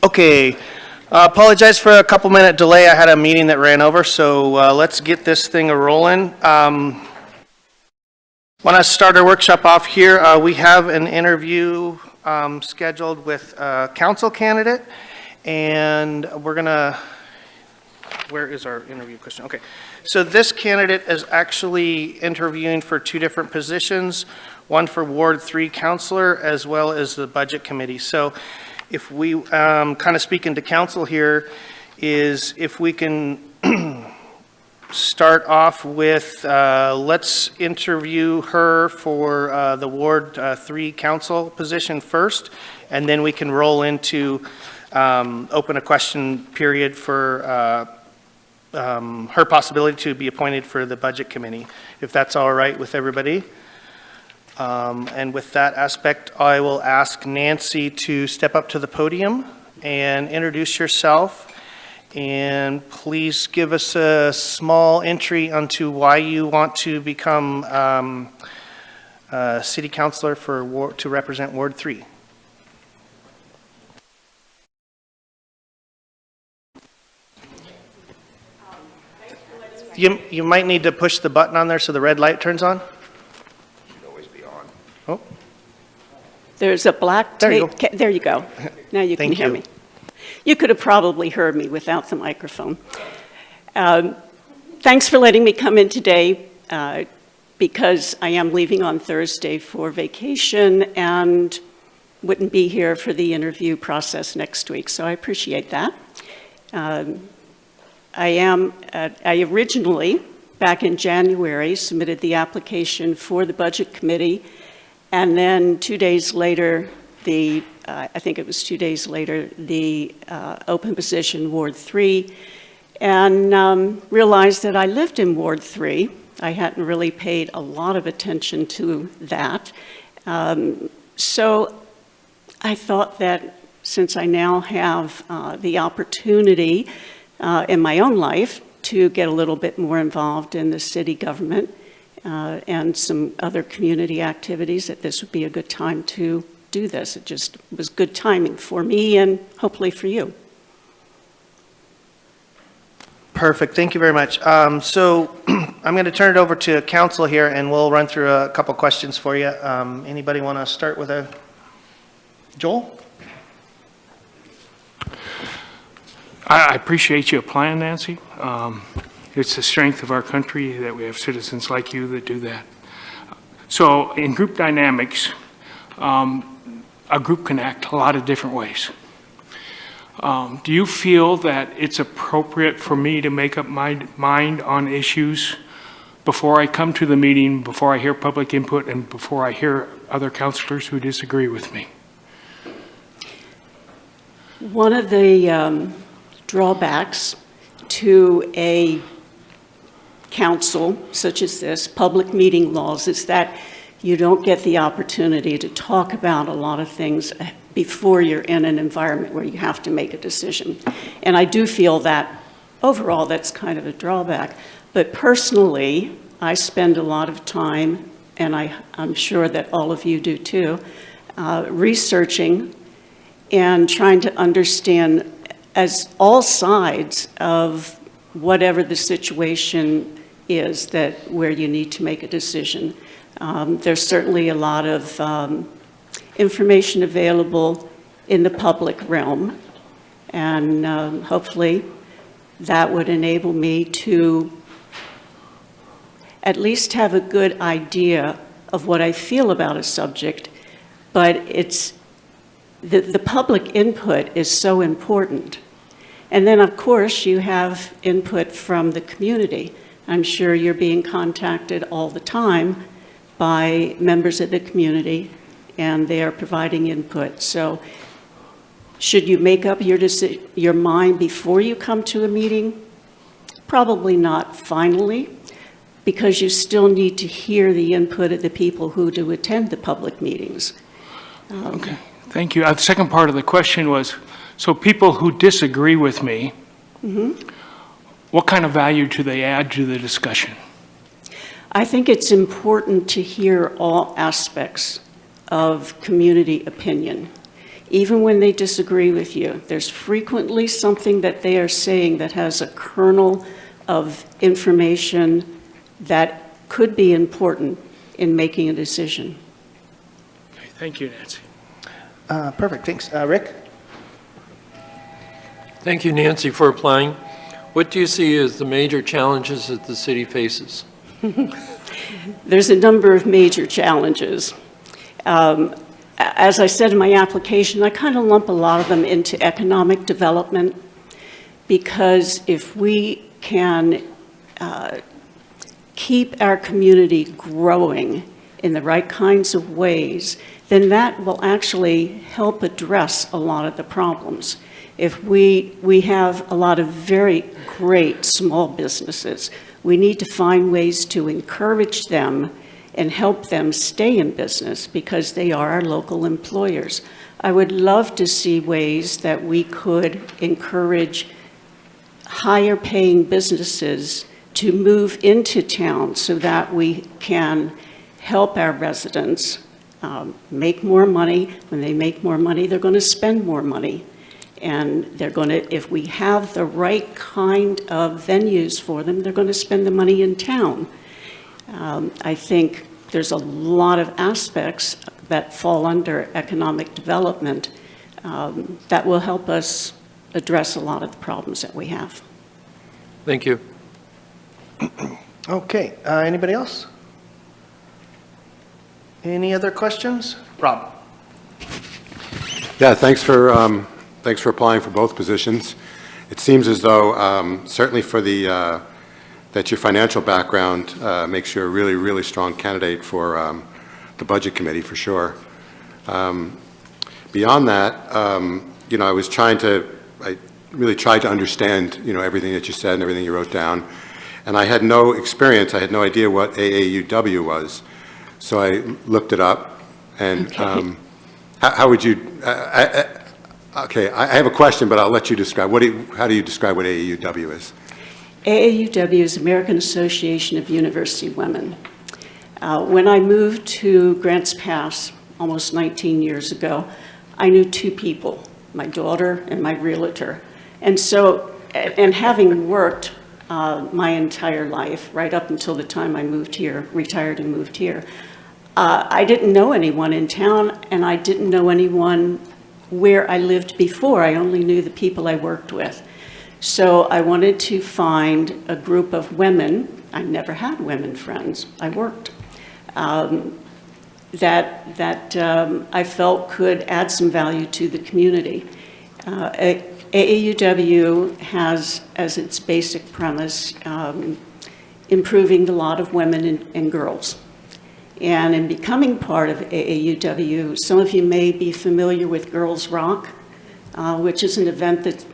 Okay, apologize for a couple minute delay. I had a meeting that ran over, so let's get this thing a-rolling. Want to start our workshop off here. We have an interview scheduled with a council candidate, and we're gonna, where is our interview question? Okay, so this candidate is actually interviewing for two different positions, one for Ward 3 Councilor as well as the Budget Committee. So if we kind of speaking to council here, is if we can start off with, let's interview her for the Ward 3 Council position first, and then we can roll into open a question period for her possibility to be appointed for the Budget Committee, if that's all right with everybody. And with that aspect, I will ask Nancy to step up to the podium and introduce yourself. And please give us a small entry onto why you want to become City Councilor for to represent Ward 3. You might need to push the button on there so the red light turns on. Oh. There's a black tape. There you go. Now you can hear me. You could have probably heard me without the microphone. Thanks for letting me come in today because I am leaving on Thursday for vacation and wouldn't be here for the interview process next week, so I appreciate that. I originally back in January, submitted the application for the Budget Committee, and then 2 days later, I think it was 2 days later, the open position, Ward 3, and realized that I lived in Ward 3. I hadn't really paid a lot of attention to that. So I thought that since I now have the opportunity in my own life to get a little bit more involved in the city government and some other community activities, that this would be a good time to do this. It just was good timing for me and hopefully for you. Perfect. Thank you very much. So I'm going to turn it over to council here, and we'll run through a couple questions for you. Anybody want to start with Joel? I appreciate you applying, Nancy. It's the strength of our country that we have citizens like you that do that. So in group dynamics, a group can act a lot of different ways. Do you feel that it's appropriate for me to make up my mind on issues before I come to the meeting, before I hear public input, and before I hear other counselors who disagree with me? One of the drawbacks to a council such as this, public meeting laws, is that you don't get the opportunity to talk about a lot of things before you're in an environment where you have to make a decision. And I do feel that overall that's kind of a drawback. But personally, I spend a lot of time, and I'm sure that all of you do too, researching and trying to understand as all sides of whatever the situation is that where you need to make a decision. There's certainly a lot of information available in the public realm, and hopefully that would enable me to at least have a good idea of what I feel about a subject, but the public input is so important. And then, of course, you have input from the community. I'm sure you're being contacted all the time by members of the community, and they are providing input. So should you make up your mind before you come to a meeting? Probably not finally, because you still need to hear the input of the people who do attend the public meetings. Okay, thank you. The second part of the question was, so people who disagree with me, what kind of value do they add to the discussion? I think it's important to hear all aspects of community opinion. Even when they disagree with you, there's frequently something that they are saying that has a kernel of information that could be important in making a decision. Okay, thank you, Nancy. Perfect. Thanks. Rick? Thank you, Nancy, for applying. What do you see as the major challenges that the city faces? There's a number of major challenges. As I said in my application, I kind of lump a lot of them into economic development, because if we can keep our community growing in the right kinds of ways, then that will actually help address a lot of the problems. If we have a lot of very great small businesses, we need to find ways to encourage them and help them stay in business because they are our local employers. I would love to see ways that we could encourage higher paying businesses to move into town so that we can help our residents make more money. When they make more money, they're going to spend more money. And they're going to, if we have the right kind of venues for them, they're going to spend the money in town. I think there's a lot of aspects that fall under economic development that will help us address a lot of the problems that we have. Thank you. Okay. Anybody else? Any other questions? Rob? Yeah, thanks for applying for both positions. It seems as though, certainly for the that your financial background makes you a really, really strong candidate for the Budget Committee, for sure. Beyond that, you know, I really tried to understand, you know, everything that you said and everything you wrote down. And I had no experience, I had no idea what AAUW was. So I looked it up, and Okay. how would you, okay, I have a question, but I'll let you describe. How do you describe what AAUW is? AAUW is American Association of University Women. When I moved to Grants Pass almost 19 years ago, I knew two people, my daughter and my realtor. And so, and having worked my entire life, right up until the time I moved here, retired and moved here, I didn't know anyone in town, and I didn't know anyone where I lived before. I only knew the people I worked with. So I wanted to find a group of women. I never had women friends. I worked. That I felt could add some value to the community. AAUW has as its basic premise improving the lot of women and girls. And in becoming part of AAUW, some of you may be familiar with Girls Rock, which is an event that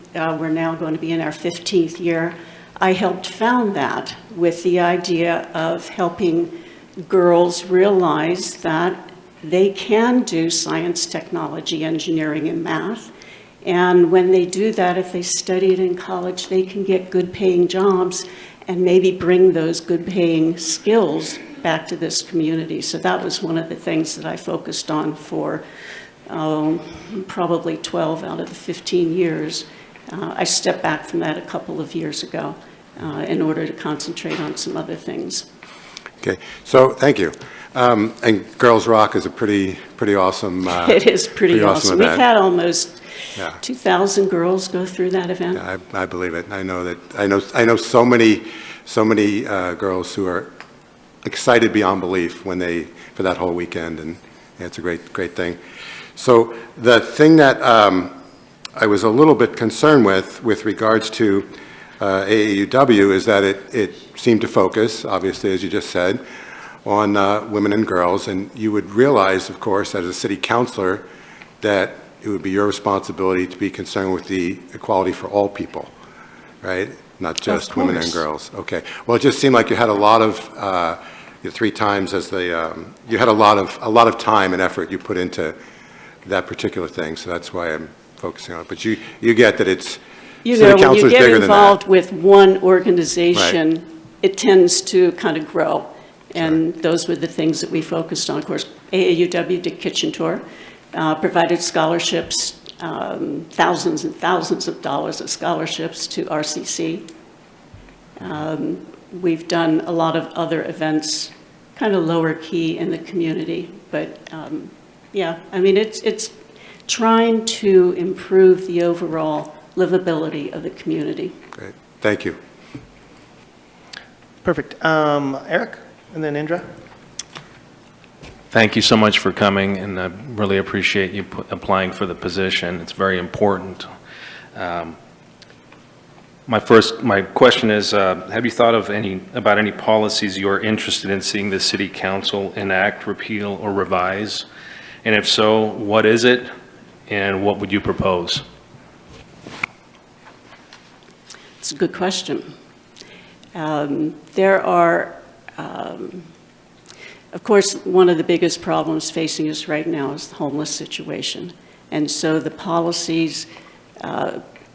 we're now going to be in our 15th year. I helped found that with the idea of helping girls realize that they can do science, technology, engineering, and math. And when they do that, if they study it in college, they can get good paying jobs and maybe bring those good paying skills back to this community. So that was one of the things that I focused on for probably 12 out of the 15 years. I stepped back from that a couple of years ago in order to concentrate on some other things. Okay, so thank you. And Girls Rock is a pretty awesome. It is pretty awesome. We've event. had almost Yeah. 2,000 girls go through that event. Yeah, I believe it. I know that. I know so many girls who are excited beyond belief for that whole weekend, and yeah, it's a great thing. So the thing that I was a little bit concerned with regards to AAUW is that it seemed to focus, obviously, as you just said, on women and girls, and you would realize, of course, as a city councilor, that it would be your responsibility to be concerned with the equality for all people, right? Not just women and girls. Okay. Well, it just seemed like you had a lot of 3 times as you had a lot of time and effort you put into that particular thing. So that's why I'm focusing on it. But you get that it's city when council you is get bigger than involved that. with one organization, it tends to kind of grow. And those were the things that we focused on. Of course, AAUW did Kitchen Tour, provided scholarships, thousands and thousands of dollars of scholarships to RCC. We've done a lot of other events, kind of lower key in the community. But yeah, I mean, it's trying to improve the overall livability of the community. Great. Thank you. Perfect. Eric, and then Indra. Thank you so much for coming, and I really appreciate you applying for the position. It's very important. My question is, have you thought of about any policies you're interested in seeing the City Council enact, repeal, or revise? And if so, what is it, and what would you propose? It's a good question. There are, of course, one of the biggest problems facing us right now is the homeless situation. And so the policies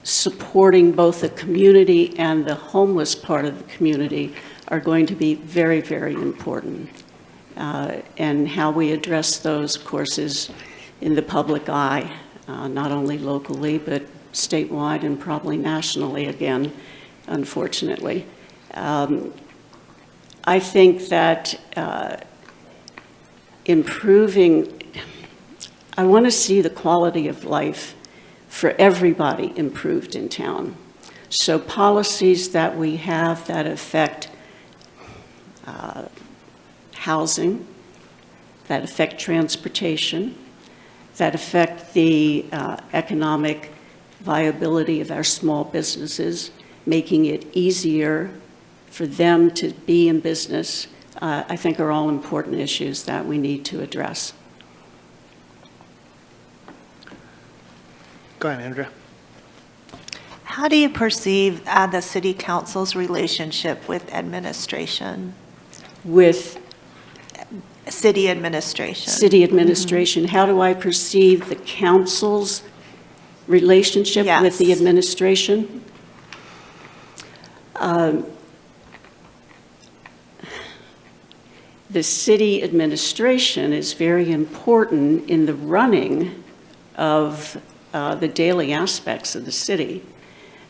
supporting both the community and the homeless part of the community are going to be very, very important. And how we address those, of course, is in the public eye, not only locally, but statewide and probably nationally again, unfortunately. I think that I want to see the quality of life for everybody improved in town. So policies that we have that affect housing, that affect transportation, that affect the economic viability of our small businesses, making it easier for them to be in business, I think are all important issues that we need to address. Go ahead, Andrea. How do you perceive the city council's relationship with administration, With city administration? city administration, how do I perceive the council's relationship with the Yes. administration? The city administration is very important in the running of the daily aspects of the city.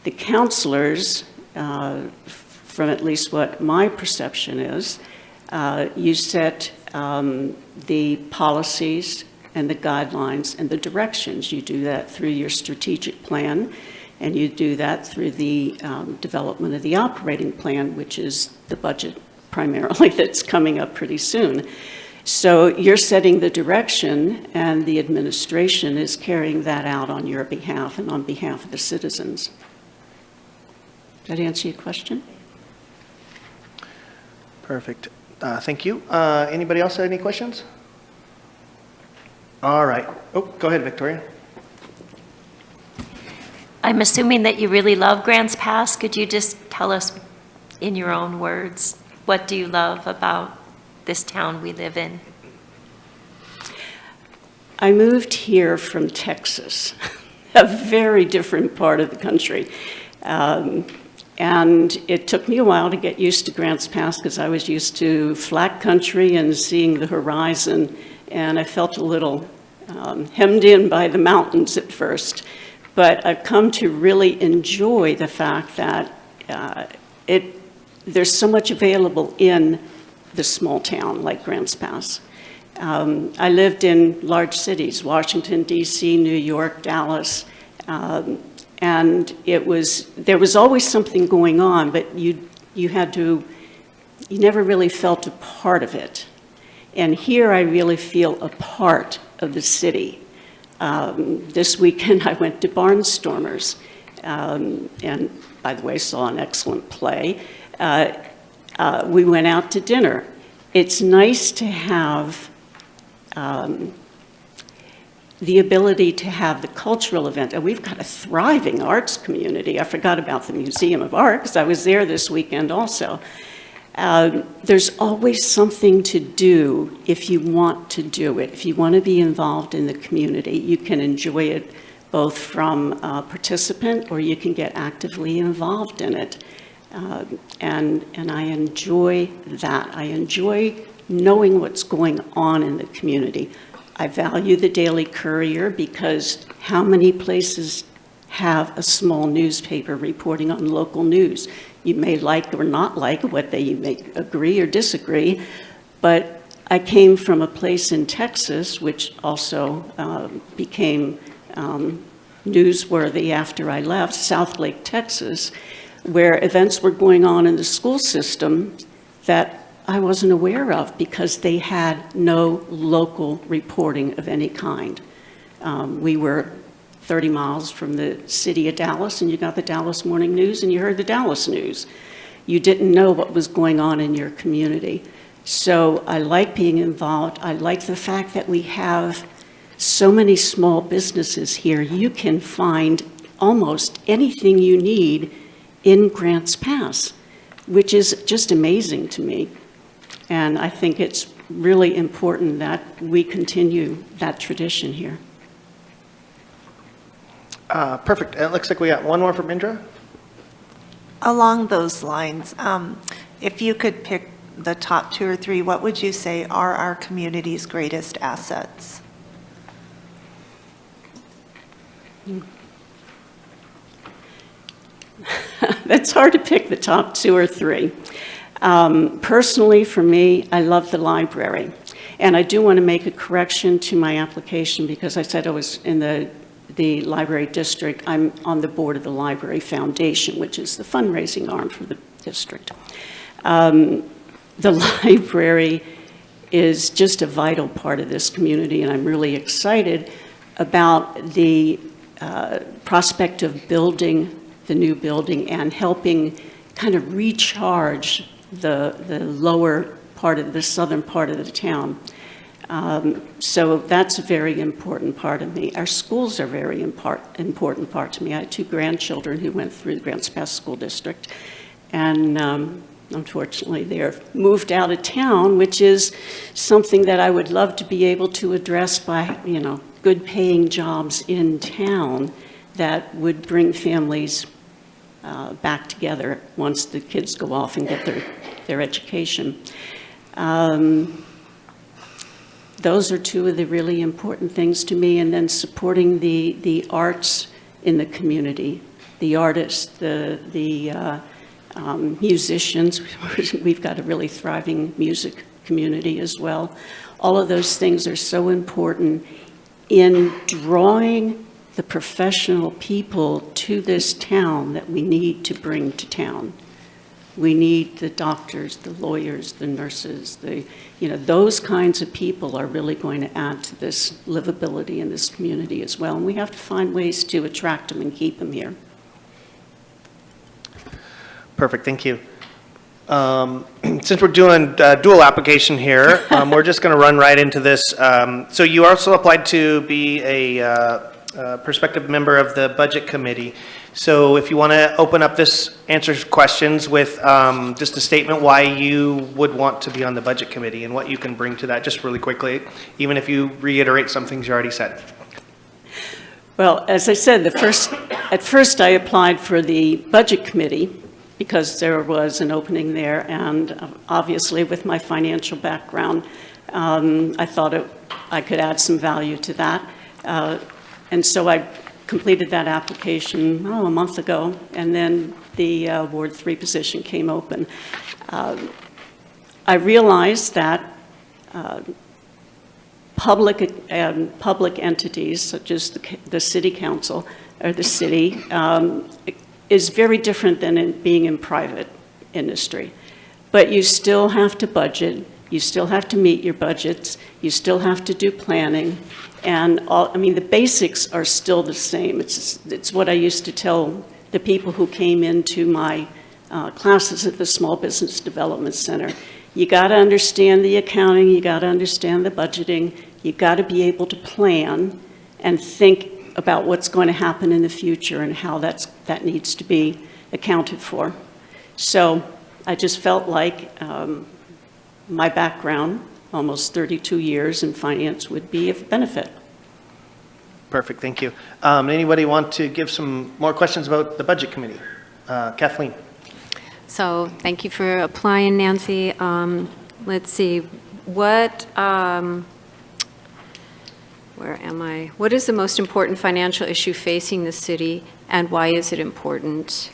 The councilors, from at least what my perception is, you set the policies and the guidelines and the directions. You do that through your strategic plan, and you do that through the development of the operating plan, which is the budget primarily that's coming up pretty soon. So you're setting the direction, and the administration is carrying that out on your behalf and on behalf of the citizens. Does that answer your question? Perfect. Thank you. Anybody else have any questions? All right. Oh, go ahead, Victoria. I'm assuming that you really love Grants Pass. Could you just tell us in your own words, what do you love about this town we live in? I moved here from Texas, a very different part of the country. And it took me a while to get used to Grants Pass because I was used to flat country and seeing the horizon, and I felt a little hemmed in by the mountains at first. But I've come to really enjoy the fact that there's so much available in the small town like Grants Pass. I lived in large cities, Washington, D.C., New York, Dallas, and there was always something going on, but you never really felt a part of it. And here I really feel a part of the city. This weekend I went to Barnstormers, and by the way, saw an excellent play. We went out to dinner. It's nice to have the ability to have the cultural event. And we've got a thriving arts community. I forgot about the Museum of Art because I was there this weekend also. There's always something to do if you want to do it. If you want to be involved in the community, you can enjoy it both from a participant or you can get actively involved in it. And I enjoy that. I enjoy knowing what's going on in the community. I value the Daily Courier because how many places have a small newspaper reporting on local news? You may like or not like what you may agree or disagree, but I came from a place in Texas, which also became newsworthy after I left, South Lake, Texas, where events were going on in the school system that I wasn't aware of because they had no local reporting of any kind. We were 30 miles from the city of Dallas, and you got the Dallas Morning News, and you heard the Dallas news. You didn't know what was going on in your community. So I like being involved. I like the fact that we have so many small businesses here. You can find almost anything you need in Grants Pass, which is just amazing to me. And I think it's really important that we continue that tradition here. Perfect. It looks like we got one more from Indra. Along those lines, if you could pick the top 2 or 3, what would you say are our community's greatest assets? That's hard to pick the top 2 or 3. Personally, for me, I love the library. And I do want to make a correction to my application because I said I was in the library district. I'm on the board of the Library Foundation, which is the fundraising arm for the district. The library is just a vital part of this community, and I'm really excited about the prospect of building the new building and helping kind of recharge the lower part of the southern part of the town. So that's a very important part of me. Our schools are very important part to me. I had 2 grandchildren who went through the Grants Pass School District, and unfortunately they're moved out of town, which is something that I would love to be able to address by, good paying jobs in town that would bring families back together once the kids go off and get their education. Those are 2 of the really important things to me, and then supporting the arts in the community, the artists, the musicians. We've got a really thriving music community as well. All of those things are so important in drawing the professional people to this town that we need to bring to town. We need the doctors, the lawyers, the nurses, those kinds of people are really going to add to this livability in this community as well. And we have to find ways to attract them and keep them here. Perfect, thank you. Since we're doing dual application here, we're just going to run right into this. So you also applied to be a prospective member of the Budget Committee. So if you want to open up this, answer questions with just a statement why you would want to be on the Budget Committee and what you can bring to that, just really quickly, even if you reiterate some things you already said. Well, as I said, at first I applied for the Budget Committee because there was an opening there, and obviously with my financial background, I thought I could add some value to that. And so I completed that application, a month ago, and then the Ward 3 position came open. I realized that public entities, such as the city council or the city, is very different than being in private industry. But you still have to budget, you still have to meet your budgets, you still have to do planning, and the basics are still the same. It's what I used to tell the people who came into my classes at the Small Business Development Center. You got to understand the accounting, you got to understand the budgeting, you got to be able to plan and think about what's going to happen in the future and how that needs to be accounted for. So I just felt like my background, almost 32 years in finance, would be of benefit. Perfect, thank you. Anybody want to give some more questions about the Budget Committee? Kathleen. So thank you for applying, Nancy. Let's see, where am I? What is the most important financial issue facing the city, and why is it important?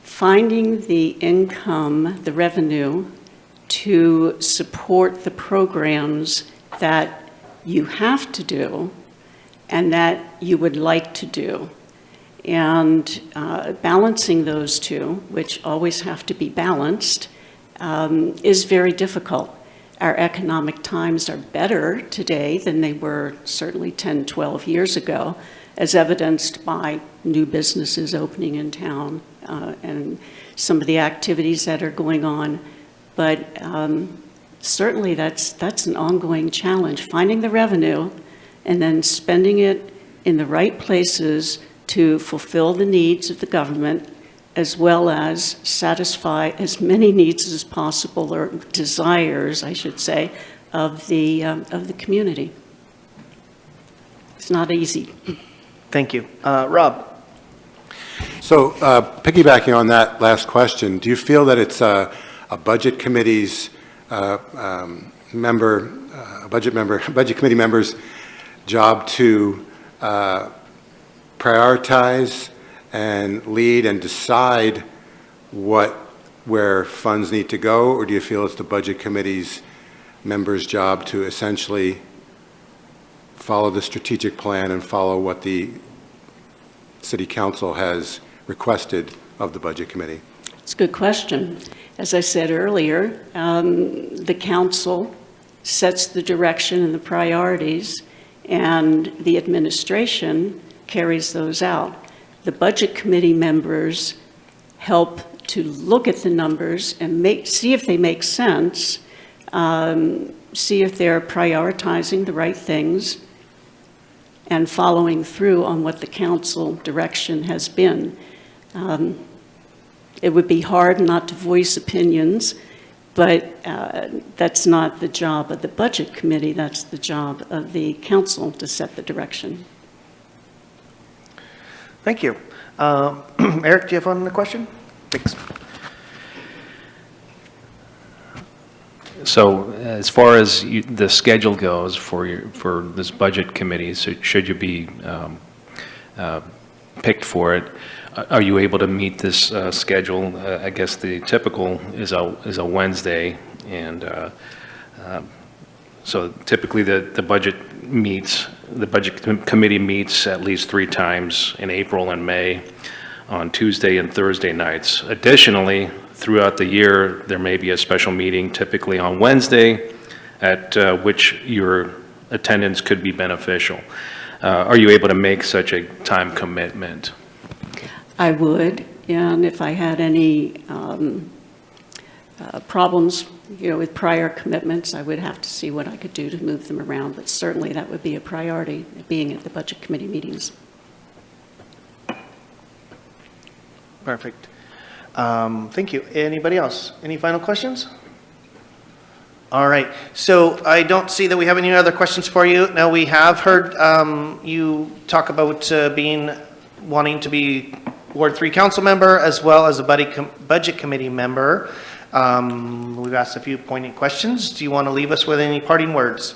Finding the income, the revenue, to support the programs that you have to do and that you would like to do. And balancing those two, which always have to be balanced, is very difficult. Our economic times are better today than they were certainly 10, 12 years ago, as evidenced by new businesses opening in town and some of the activities that are going on. But certainly that's an ongoing challenge, finding the revenue and then spending it in the right places to fulfill the needs of the government, as well as satisfy as many needs as possible, or desires, I should say, of the community. It's not easy. Thank you. Rob. So piggybacking on that last question, do you feel that it's a Budget Committee's Budget Committee member's job to prioritize and lead and decide where funds need to go, or do you feel it's the Budget Committee's members' job to essentially follow the strategic plan and follow what the City Council has requested of the Budget Committee? It's a good question. As I said earlier, the council sets the direction and the priorities, and the administration carries those out. The Budget Committee members help to look at the numbers and see if they make sense, see if they're prioritizing the right things, and following through on what the council direction has been. It would be hard not to voice opinions, but that's not the job of the Budget Committee, that's the job of the council to set the direction. Thank you. Eric, do you have another question? Thanks. So as far as the schedule goes for this budget committee, so should you be picked for it, are you able to meet this schedule? I guess the typical is a Wednesday, and so typically the budget committee meets at least 3 times in April and May on Tuesday and Thursday nights. Additionally, throughout the year, there may be a special meeting, typically on Wednesday, at which your attendance could be beneficial. Are you able to make such a time commitment? I would, and if I had any problems, with prior commitments, I would have to see what I could do to move them around, but certainly that would be a priority, being at the Budget Committee meetings. Perfect. Thank you. Anybody else? Any final questions? All right. So I don't see that we have any other questions for you. Now, we have heard you talk about wanting to be Ward 3 council member as well as a budget committee member. We've asked a few poignant questions. Do you want to leave us with any parting words?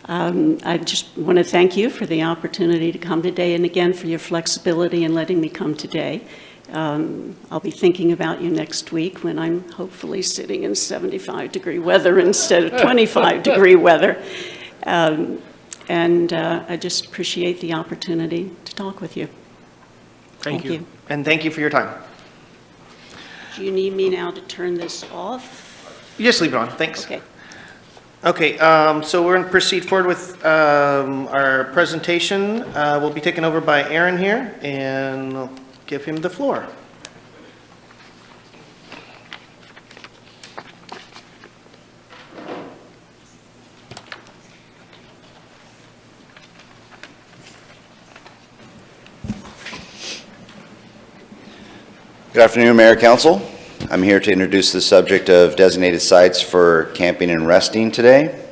I just want to thank you for the opportunity to come today, and again for your flexibility in letting me come today. I'll be thinking about you next week when I'm hopefully sitting in 75-degree weather instead of 25-degree weather. And I just appreciate the opportunity to talk with you. Thank you. And thank you for your time. Do you need me now to turn this off? You just leave it on. Thanks. Okay. Okay, so we're going to proceed forward with our presentation. We'll be taken over by Aaron here, and I'll give him the floor. Good afternoon, Mayor, Council. I'm here to introduce the subject of designated sites for camping and resting today.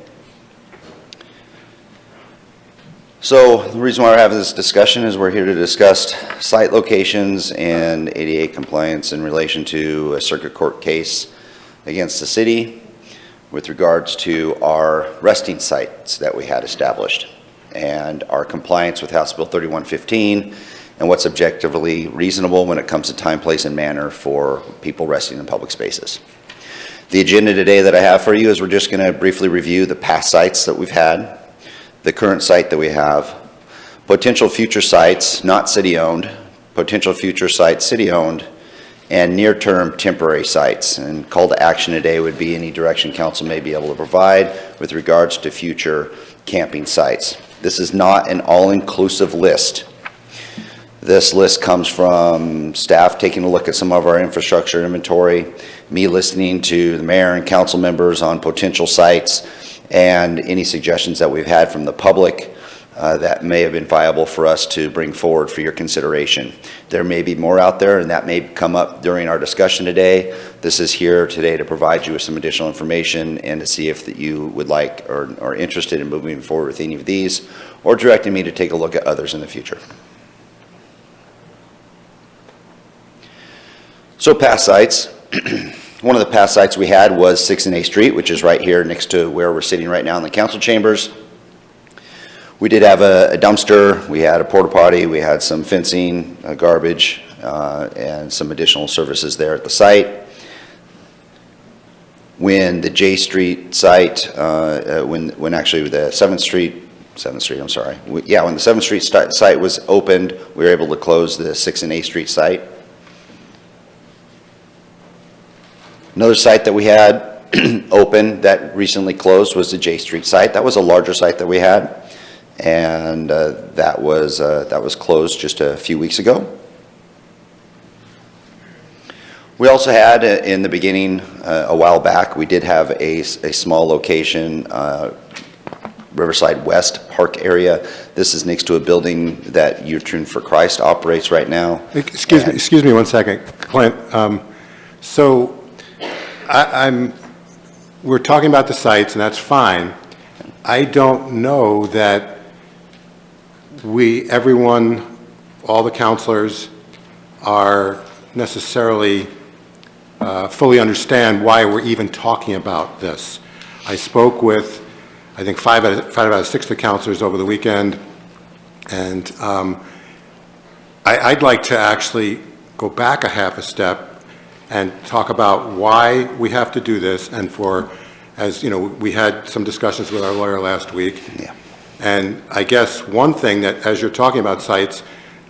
So the reason why we're having this discussion is we're here to discuss site locations and ADA compliance in relation to a circuit court case against the city with regards to our resting sites that we had established and our compliance with House Bill 3115 and what's objectively reasonable when it comes to time, place, and manner for people resting in public spaces. The agenda today that I have for you is we're just going to briefly review the past sites that we've had, the current site that we have, potential future sites, not city-owned, potential future sites city-owned, and near-term temporary sites. And call to action today would be any direction council may be able to provide with regards to future camping sites. This is not an all-inclusive list. This list comes from staff taking a look at some of our infrastructure inventory, me listening to the mayor and council members on potential sites, and any suggestions that we've had from the public that may have been viable for us to bring forward for your consideration. There may be more out there, and that may come up during our discussion today. This is here today to provide you with some additional information and to see if that you would like or are interested in moving forward with any of these, or directing me to take a look at others in the future. So past sites, one of the past sites we had was 6th and A Street, which is right here next to where we're sitting right now in the council chambers. We did have a dumpster, we had a porta potty, we had some fencing, garbage, and some additional services there at the site. When the J Street site, when actually the 7th Street, I'm sorry. When the 7th Street site was opened, we were able to close the 6th and A Street site. Another site that we had open that recently closed was the J Street site. That was a larger site that we had. and that was closed just a few weeks ago. We also had, in the beginning, a while back, we did have a small location, Riverside West Park area. This is next to a building that Youth for Christ operates right now. Excuse me 1 second, Clint. So we're talking about the sites, and that's fine. I don't know that everyone, all the counselors are necessarily fully understand why we're even talking about this. I spoke with, I think, five out of six of the counselors over the weekend, and I'd like to actually go back a half a step and talk about why we have to do this, and as you know, we had some discussions with our lawyer last week. Yeah. And I guess one thing that, as you're talking about sites,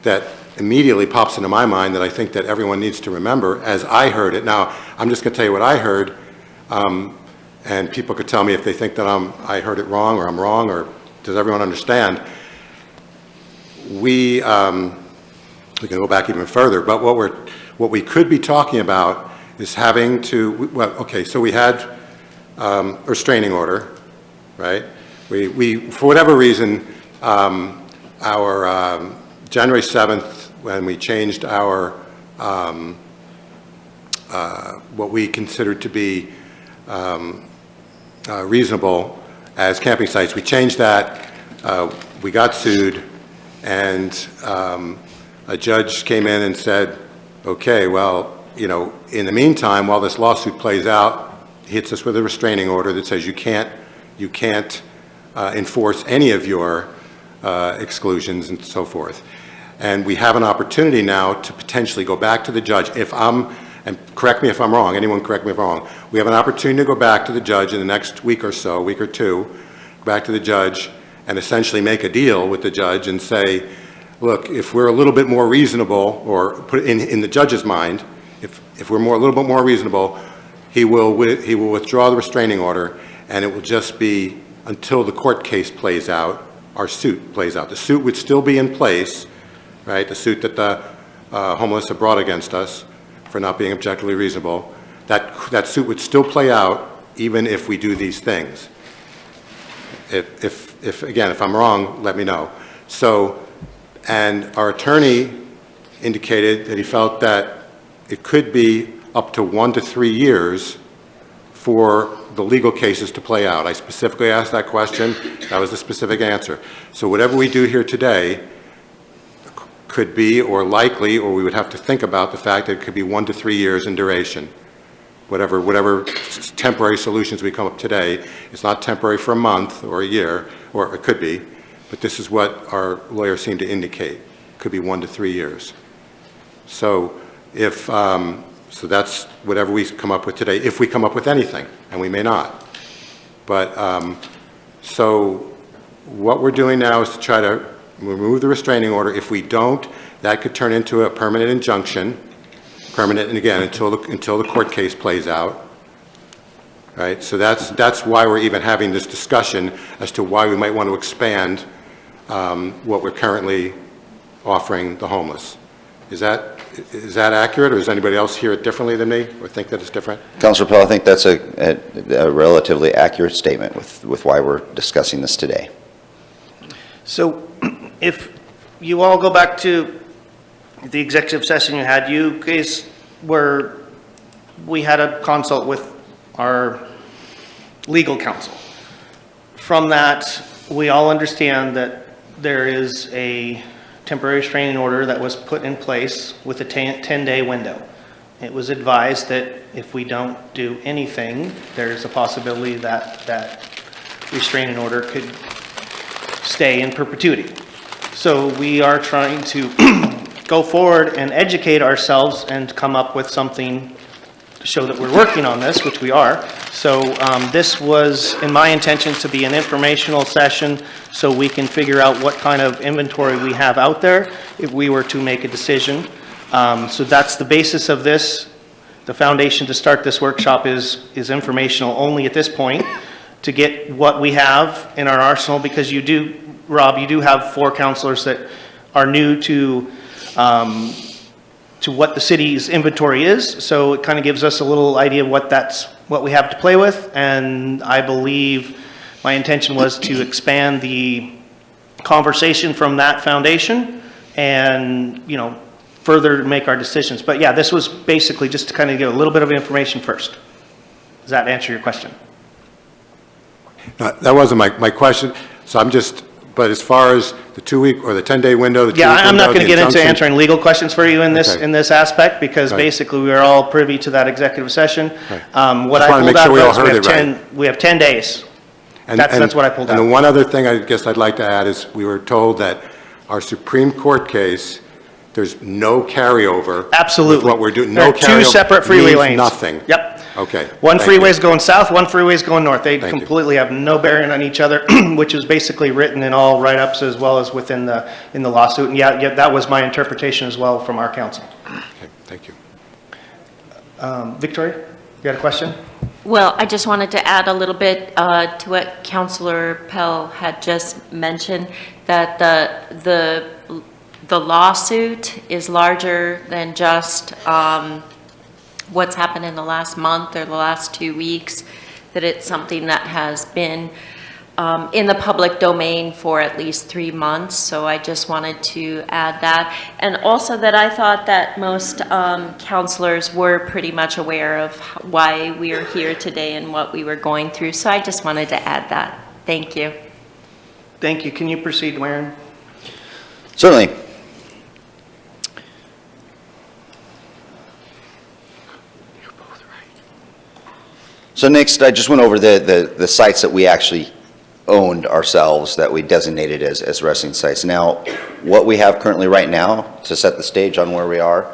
that immediately pops into my mind that I think that everyone needs to remember, as I heard it. Now, I'm just going to tell you what I heard, and people could tell me if they think that I heard it wrong, or I'm wrong, or does everyone understand? We can go back even further, but what we could be talking about is having to, well, okay, so we had a restraining order, right? We for whatever reason, our January 7th, when we changed our, what we considered to be reasonable as camping sites, we changed that, we got sued, and a judge came in and said, okay, well, you know, in the meantime, while this lawsuit plays out, he hits us with a restraining order that says you can't enforce any of your exclusions and so forth. And we have an opportunity now to potentially go back to the judge. And correct me if I'm wrong, anyone correct me if I'm wrong, we have an opportunity to go back to the judge in the next week or so, week or two, go back to the judge and essentially make a deal with the judge and say, look, if we're a little bit more reasonable, or put it in the judge's mind, if we're a little bit more reasonable, he will withdraw the restraining order, and it will just be until the court case plays out, our suit plays out. The suit would still be in place, right? The suit that the homeless have brought against us for not being objectively reasonable. That suit would still play out even if we do these things. Again, if I'm wrong, let me know. So, and our attorney indicated that he felt that it could be up to 1 to 3 years for the legal cases to play out. I specifically asked that question. That was the specific answer. So whatever we do here today could be, or likely, or we would have to think about the fact that it could be 1 to 3 years in duration. Whatever temporary solutions we come up today, it's not temporary for a month or a year, or it could be, but this is what our lawyers seem to indicate. Could be 1 to 3 years. So so that's whatever we come up with today, if we come up with anything, and we may not. But so what we're doing now is to try to remove the restraining order. If we don't, that could turn into a permanent injunction, permanent, and again, until the court case plays out. Right? So that's why we're even having this discussion as to why we might want to expand what we're currently offering the homeless. Is that accurate, or does anybody else hear it differently than me, or think that it's different? Councilor Pell, I think that's a relatively accurate statement with why we're discussing this today. So if you all go back to the executive session you had, you guys we had a consult with our legal counsel. From that, we all understand that there is a temporary restraining order that was put in place with a 10-day window. It was advised that if we don't do anything, there's a possibility that that restraining order could stay in perpetuity. So we are trying to go forward and educate ourselves and come up with something to show that we're working on this, which we are. So this was, in my intention, to be an informational session so we can figure out what kind of inventory we have out there if we were to make a decision. So that's the basis of this. The foundation to start this workshop is informational only at this point, to get what we have in our arsenal, because you do Rob, you do have 4 counselors that are new to what the city's inventory is, so it kind of gives us a little idea of what we have to play with, and I believe my intention was to expand the conversation from that foundation and, you know, further make our decisions. But yeah, this was basically just to kind of give a little bit of information first. Does that answer your question? No, that wasn't my question, so I'm just, but as far as the 2-week or the 10-day window, the 2-week Yeah, window, I'm not going to the get into injunction- answering legal questions for you in Okay. this aspect, because Right. basically we are all privy to that executive session. Right. What Just I wanted to pulled make out sure we all was heard it we have 10 days. And- That's what I pulled And out. the one other thing I guess I'd like to add is we were told that our Supreme Court case, there's no carryover. Absolutely. With what we're doing. There No are 2 carryover separate freeway means lanes. nothing. Yep. Okay. One thank you. freeway's going south, one freeway's going north. They Thank you. completely have no bearing on each other, which is basically written in all write-ups as well as within in the lawsuit. And yeah, that was my interpretation as well from our counsel. Okay, thank you. Victoria, you got a question? Well, I just wanted to add a little bit to what Councilor Pell had just mentioned, that the lawsuit is larger than just what's happened in the last month or the last 2 weeks, that it's something that has been in the public domain for at least 3 months. So I just wanted to add that. And also that I thought that most counselors were pretty much aware of why we are here today and what we were going through. So I just wanted to add that. Thank you. Thank you. Can you proceed, Warren? Certainly. So next, I just went over the sites that we actually owned ourselves, that we designated as resting sites. Now, what we have currently right now, to set the stage on where we are,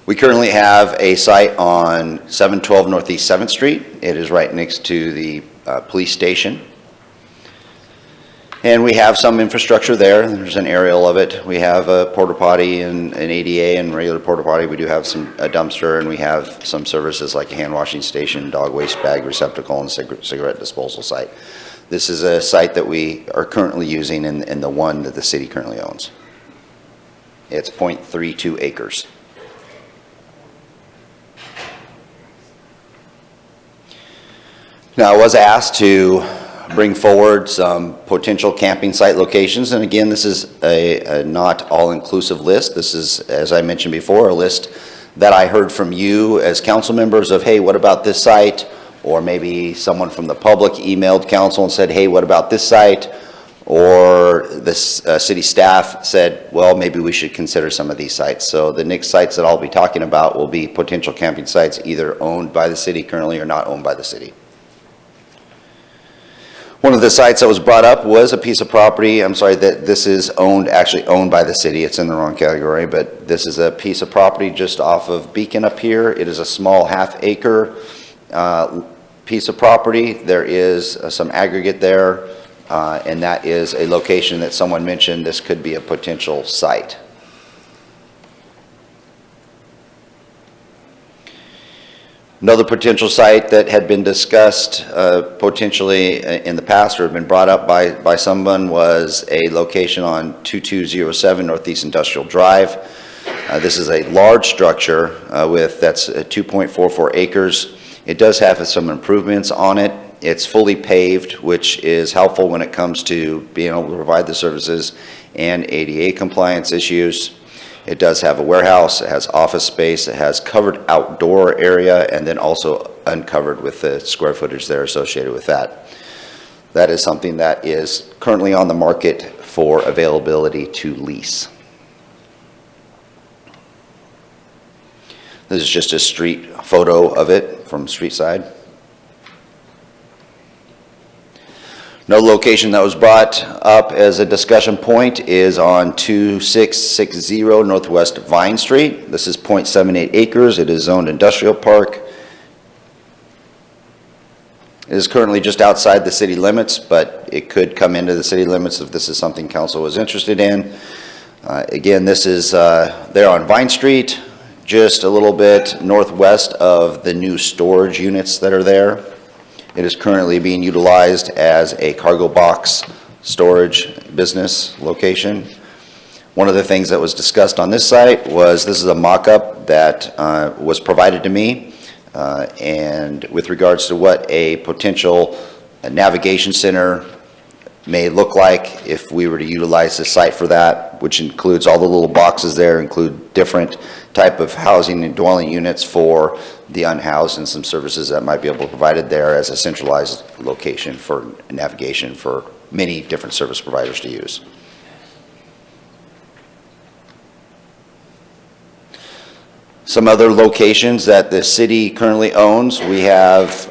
we currently have a site on 712 Northeast 7th Street. It is right next to the police station. And we have some infrastructure there. There's an aerial of it. We have a porta potty and an ADA and regular porta potty. We do have a dumpster, and we have some services like a hand washing station, dog waste bag receptacle, and cigarette disposal site. This is a site that we are currently using in the one that the city currently owns. It's 0.32 acres. Now, I was asked to bring forward some potential camping site locations, and again, this is a not all-inclusive list. This is, as I mentioned before, a list that I heard from you as council members of, hey, what about this site? Or maybe someone from the public emailed council and said, hey, what about this site? Or the city staff said, well, maybe we should consider some of these sites. So the next sites that I'll be talking about will be potential camping sites either owned by the city currently or not owned by the city. One of the sites that was brought up was a piece of property, I'm sorry, that this is actually owned by the city. It's in the wrong category, but this is a piece of property just off of Beacon up here. It is a small half-acre piece of property. There is some aggregate there, and that is a location that someone mentioned this could be a potential site. Another potential site that had been discussed potentially in the past or had been brought up by someone was a location on 2207 Northeast Industrial Drive. This is a large structure that's 2.44 acres. It does have some improvements on it. It's fully paved, which is helpful when it comes to being able to provide the services and ADA compliance issues. It does have a warehouse, it has office space, it has covered outdoor area, and then also uncovered with the square footage there associated with that. That is something that is currently on the market for availability to lease. This is just a street photo of it from street side. No location that was brought up as a discussion point is on 2660 Northwest Vine Street. This is 0.78 acres. It is zoned industrial park. It is currently just outside the city limits, but it could come into the city limits if this is something council was interested in. Again, this is there on Vine Street. just a little bit northwest of the new storage units that are there. It is currently being utilized as a cargo box storage business location. One of the things that was discussed on this site was, this is a mock-up that was provided to me, and with regards to what a potential navigation center may look like if we were to utilize the site for that, which includes all the little boxes there, include different type of housing and dwelling units for the unhoused and some services that might be able to be provided there as a centralized location for navigation for many different service providers to use. Some other locations that the city currently owns, we have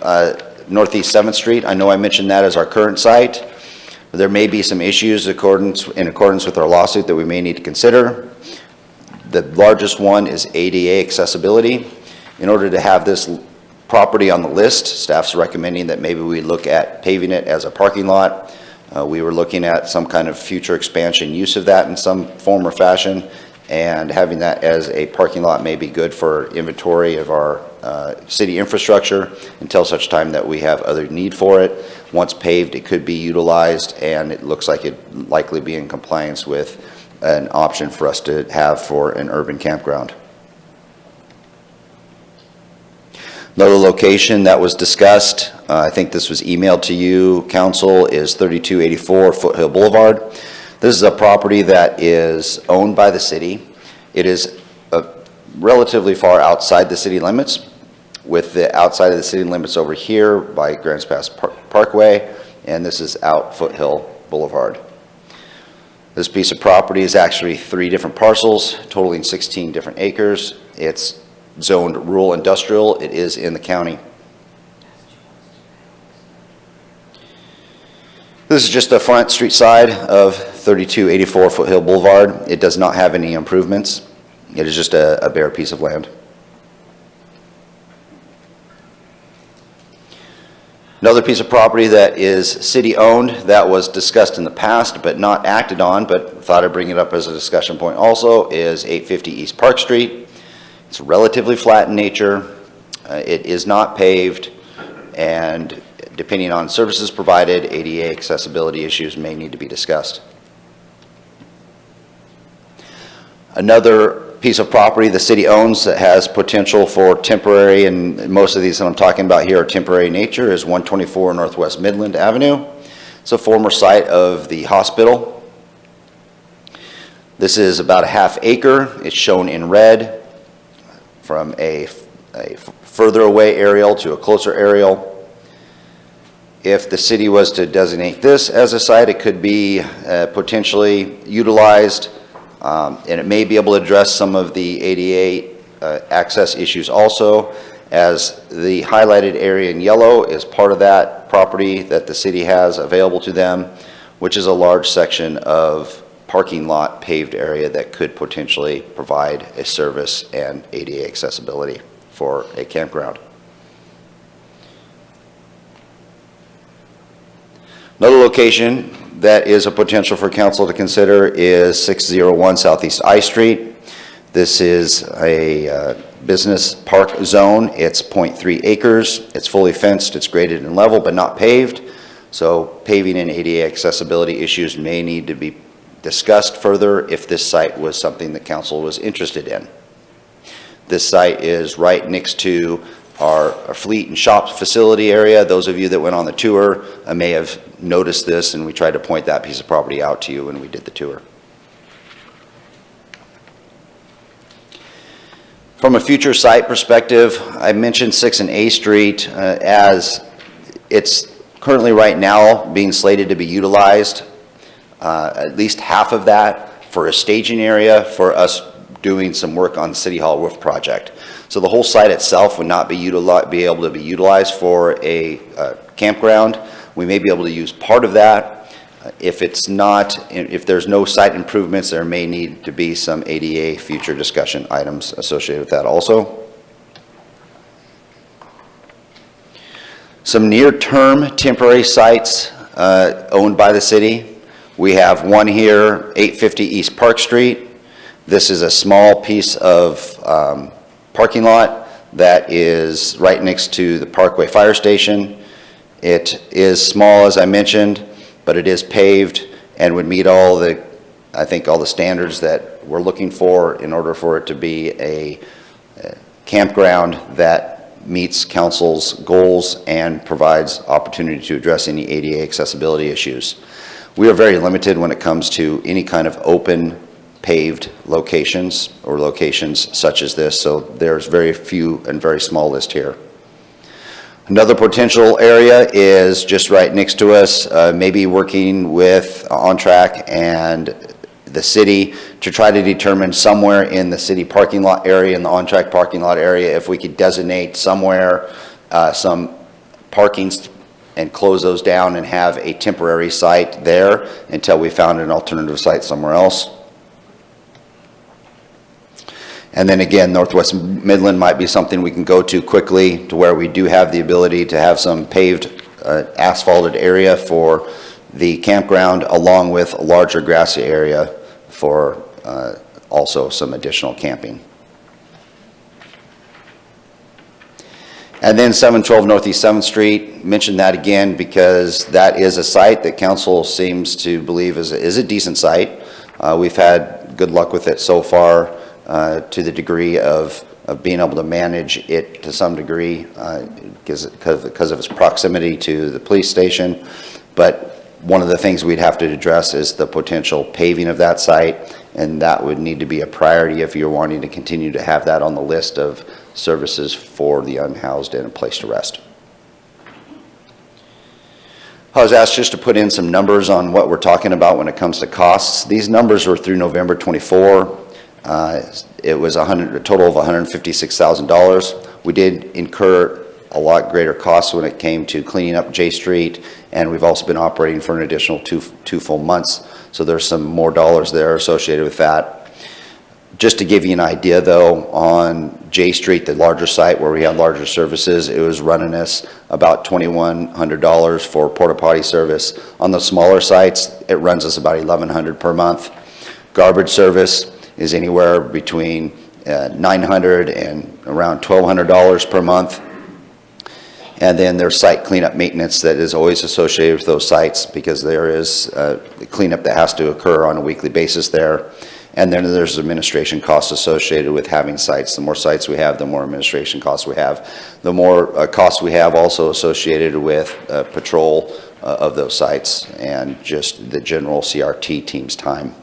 Northeast 7th Street. I know I mentioned that as our current site. There may be some issues in accordance with our lawsuit that we may need to consider. The largest one is ADA accessibility. In order to have this property on the list, staff's recommending that maybe we look at paving it as a parking lot. We were looking at some kind of future expansion use of that in some form or fashion, and having that as a parking lot may be good for inventory of our city infrastructure until such time that we have other need for it. Once paved, it could be utilized, and it looks like it'd likely be in compliance with an option for us to have for an urban campground. Another location that was discussed, I think this was emailed to you, council, is 3284 Foothill Boulevard. This is a property that is owned by the city. It is relatively far outside the city limits, with the outside of the city limits over here by Grants Pass Parkway, and this is out Foothill Boulevard. This piece of property is actually 3 different parcels, totaling 16 different acres. It's zoned rural industrial. It is in the county. This is just the front street side of 3284 Foothill Boulevard. It does not have any improvements. It is just a bare piece of land. Another piece of property that is city-owned that was discussed in the past but not acted on, but thought I'd bring it up as a discussion point also, is 850 East Park Street. It's relatively flat in nature. It is not paved, and depending on services provided, ADA accessibility issues may need to be discussed. Another piece of property the city owns that has potential for temporary, and most of these that I'm talking about here are temporary in nature, is 124 Northwest Midland Avenue. It's a former site of the hospital. This is about a ½ acre. It's shown in red from a further away aerial to a closer aerial. If the city was to designate this as a site, it could be potentially utilized, and it may be able to address some of the ADA access issues also, as the highlighted area in yellow is part of that property that the city has available to them, which is a large section of parking lot paved area that could potentially provide a service and ADA accessibility for a campground. Another location that is a potential for council to consider is 601 Southeast I Street. This is a business park zone. It's 0.3 acres. It's fully fenced. It's graded and level, but not paved. So paving and ADA accessibility issues may need to be discussed further if this site was something that council was interested in. This site is right next to our fleet and shop facility area. Those of you that went on the tour may have noticed this, and we tried to point that piece of property out to you when we did the tour. From a future site perspective, I mentioned 6 and A Street as it's currently right now being slated to be utilized, at least half of that for a staging area for us doing some work on the City Hall roof project. So the whole site itself would not be able to be utilized for a campground. We may be able to use part of that. If there's no site improvements, there may need to be some ADA future discussion items associated with that also. Some near-term temporary sites owned by the city. We have one here, 850 East Park Street. This is a small piece of parking lot that is right next to the Parkway Fire Station. It is small, as I mentioned, but it is paved and would meet all the, I think, all the standards that we're looking for in order for it to be a campground that meets council's goals and provides opportunity to address any ADA accessibility issues. We are very limited when it comes to any kind of open paved locations or locations such as this, so there's very few and very small list here. Another potential area is just right next to us, maybe working with On-Track and the city to try to determine somewhere in the city parking lot area, in the On-Track parking lot area, if we could designate somewhere some parkings and close those down and have a temporary site there until we found an alternative site somewhere else. And then again, Northwest Midland might be something we can go to quickly to where we do have the ability to have some paved, asphalted area for the campground, along with a larger grassy area for also some additional camping. And then 712 Northeast 7th Street, mentioned that again because that is a site that council seems to believe is a decent site. We've had good luck with it so far. To the degree of being able to manage it to some degree because of its proximity to the police station. But one of the things we'd have to address is the potential paving of that site, and that would need to be a priority if you're wanting to continue to have that on the list of services for the unhoused and a place to rest. I was asked just to put in some numbers on what we're talking about when it comes to costs. These numbers were through November 24. It was a total of $156,000. We did incur a lot greater costs when it came to cleaning up J Street, and we've also been operating for an additional two full months, so there's some more dollars there associated with that. Just to give you an idea though, on J Street, the larger site where we have larger services, it was running us about $2,100 for porta potty service. On the smaller sites, it runs us about $1,100 per month. Garbage service is anywhere between $900 and around $1,200 per month. And then there's site cleanup maintenance that is always associated with those sites because there is cleanup that has to occur on a weekly basis there. And then there's administration costs associated with having sites. The more sites we have, the more administration costs we have. The more costs we have also associated with patrol of those sites and just the general CRT team's time.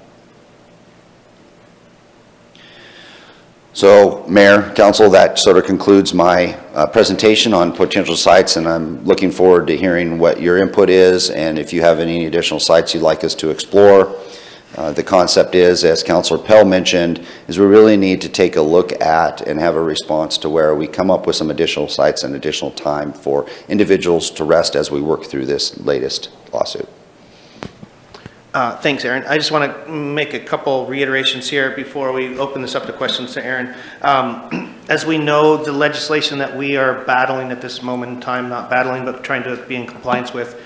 So, Mayor, Council, that sort of concludes my presentation on potential sites, and I'm looking forward to hearing what your input is and if you have any additional sites you'd like us to explore. The concept is, as Councilor Pell mentioned, is we really need to take a look at and have a response to where we come up with some additional sites and additional time for individuals to rest as we work through this latest lawsuit. Thanks, Aaron. I just want to make a couple reiterations here before we open this up to questions to Aaron. As we know, the legislation that we are battling at this moment in time, not battling, but trying to be in compliance with,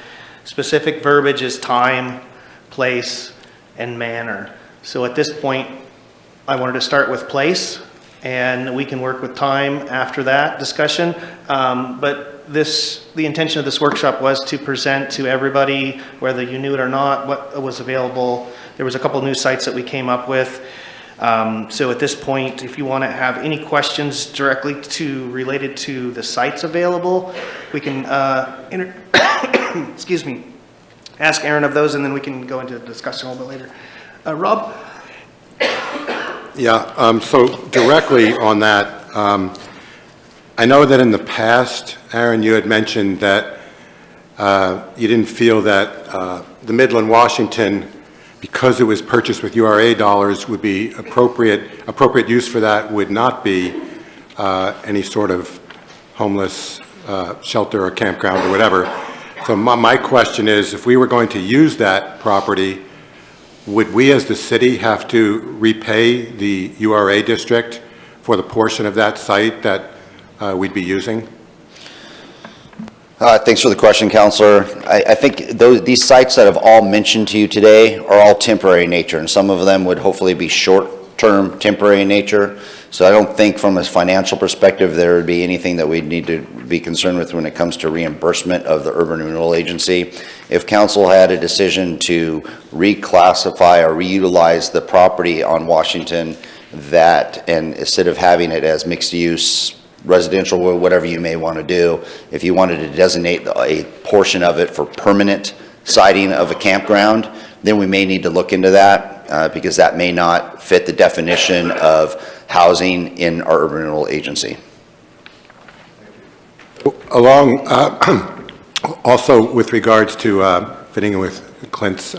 specific verbiage is time, place, and manner. So at this point, I wanted to start with place, and we can work with time after that discussion. But the intention of this workshop was to present to everybody, whether you knew it or not, what was available. There was a couple new sites that we came up with. So at this point, if you want to have any questions directly related to the sites available, we can excuse me, ask Aaron of those, and then we can go into the discussion a little bit later. Rob? Yeah, so directly on that, I know that in the past, Aaron, you had mentioned that you didn't feel that the Midland, Washington, because it was purchased with URA dollars, would be appropriate use for that would not be any sort of homeless shelter or campground or whatever. So my question is, if we were going to use that property, would we as the city have to repay the URA district for the portion of that site that we'd be using? Thanks for the question, Councilor. I think these sites that have all mentioned to you today are all temporary in nature, and some of them would hopefully be short short-term, temporary in nature. So I don't think from a financial perspective, there would be anything that we'd need to be concerned with when it comes to reimbursement of the Urban Renewal Agency. If council had a decision to reclassify or reutilize the property on Washington that, and instead of having it as mixed use, residential, or whatever you may want to do, if you wanted to designate a portion of it for permanent siting of a campground, then we may need to look into that because that may not fit the definition of housing in our urban renewal agency. Along, also with regards to fitting in with Clint's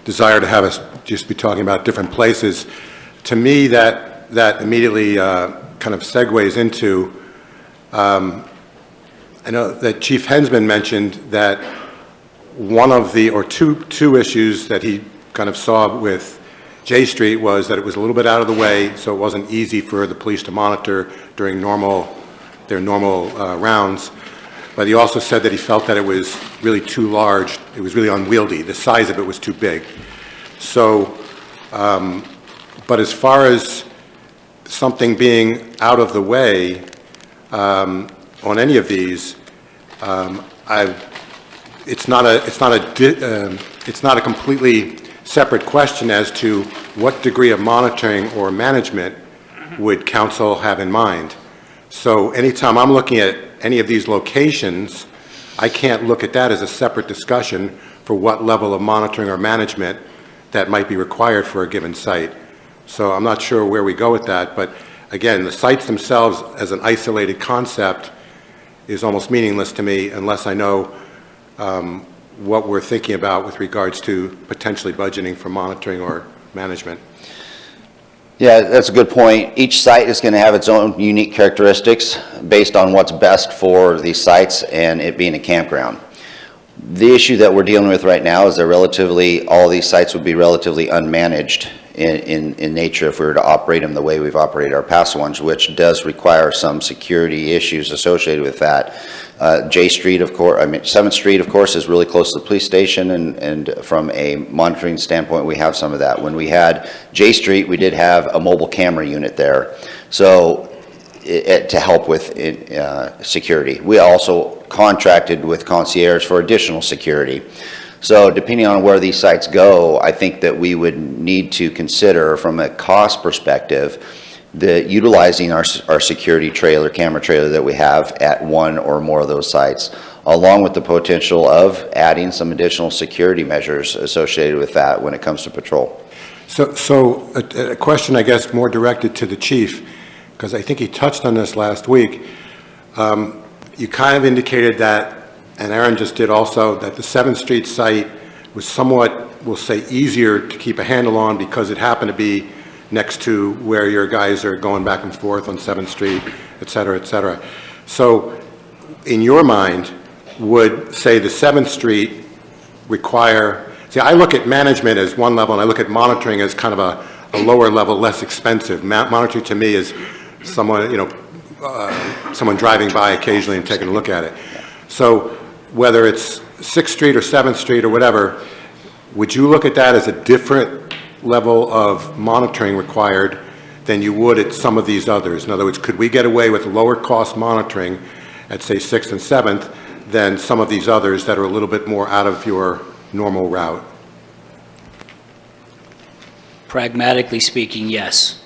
desire to have us just be talking about different places, to me that immediately kind of segues into, I know that Chief Hensman mentioned that one of the, or two issues that he kind of saw with J Street was that it was a little bit out of the way, so it wasn't easy for the police to monitor during their normal rounds. But he also said that he felt that it was really too large. It was really unwieldy. The size of it was too big. So, but as far as something being out of the way on any of these, it's not a completely separate question as to what degree of monitoring or management would council have in mind. So anytime I'm looking at any of these locations, I can't look at that as a separate discussion for what level of monitoring or management that might be required for a given site. So I'm not sure where we go with that, but again, the sites themselves as an isolated concept is almost meaningless to me unless I know what we're thinking about with regards to potentially budgeting for monitoring or management. Yeah, that's a good point. Each site is going to have its own unique characteristics based on what's best for these sites and it being a campground. The issue that we're dealing with right now is that all these sites would be relatively unmanaged in nature if we were to operate them the way we've operated our past ones, which does require some security issues associated with that. J Street, of course, 7th Street, of course, is really close to the police station, and from a monitoring standpoint, we have some of that. When we had J Street, we did have a mobile camera unit there, so to help with security. We also contracted with concierge for additional security. So depending on where these sites go, I think that we would need to consider from a cost perspective utilizing our security trailer, camera trailer that we have at one or more of those sites, along with the potential of adding some additional security measures associated with that when it comes to patrol. So a question, I guess, more directed to the chief, because I think he touched on this last week. You kind of indicated that, and Aaron just did also, that the 7th Street site was somewhat, we'll say, easier to keep a handle on because it happened to be next to where your guys are going back and forth on 7th Street, et cetera, et cetera. So in your mind, would, say, the 7th Street require, see, I look at management as one level and I look at monitoring as kind of a lower level, less expensive. Monitoring to me is someone, someone driving by occasionally and taking a look at it. So whether it's 6th Street or 7th Street or whatever, would you look at that as a different level of monitoring required than you would at some of these others? In other words, could we get away with lower cost monitoring at, say, 6th and 7th than some of these others that are a little bit more out of your normal route? Pragmatically speaking, yes,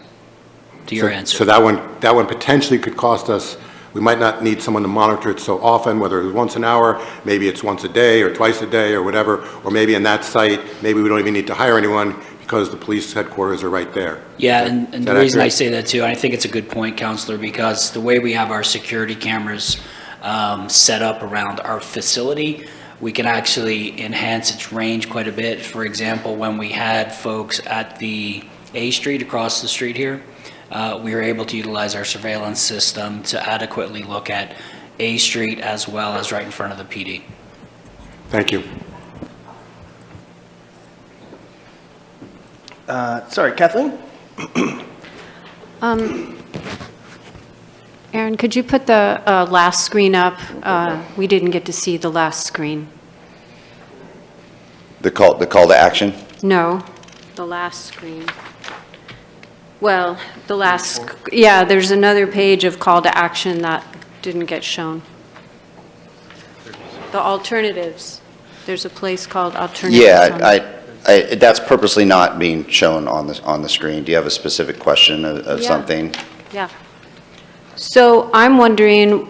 to your answer. So that one potentially could cost us, we might not need someone to monitor it so often, whether it's once an hour, maybe it's once a day or twice a day or whatever, or maybe in that site, maybe we don't even need to hire anyone because the police headquarters are right there. Yeah, and the reason accurate? I say that too, and I think it's a good point, Counselor, because the way we have our security cameras set up around our facility, we can actually enhance its range quite a bit. For example, when we had folks at the A Street across the street here, we were able to utilize our surveillance system to adequately look at A Street as well as right in front of the PD. Thank you. Sorry, Kathleen? Aaron, could you put the last screen up? We didn't get to see the last screen. The call to action? No, the last screen. Well, the last, yeah, there's another page of call to action that didn't get shown. The alternatives. There's a place called alternatives. Yeah, that's purposely not being shown on the screen. Do you have a specific question of Yeah. something? Yeah. So I'm wondering,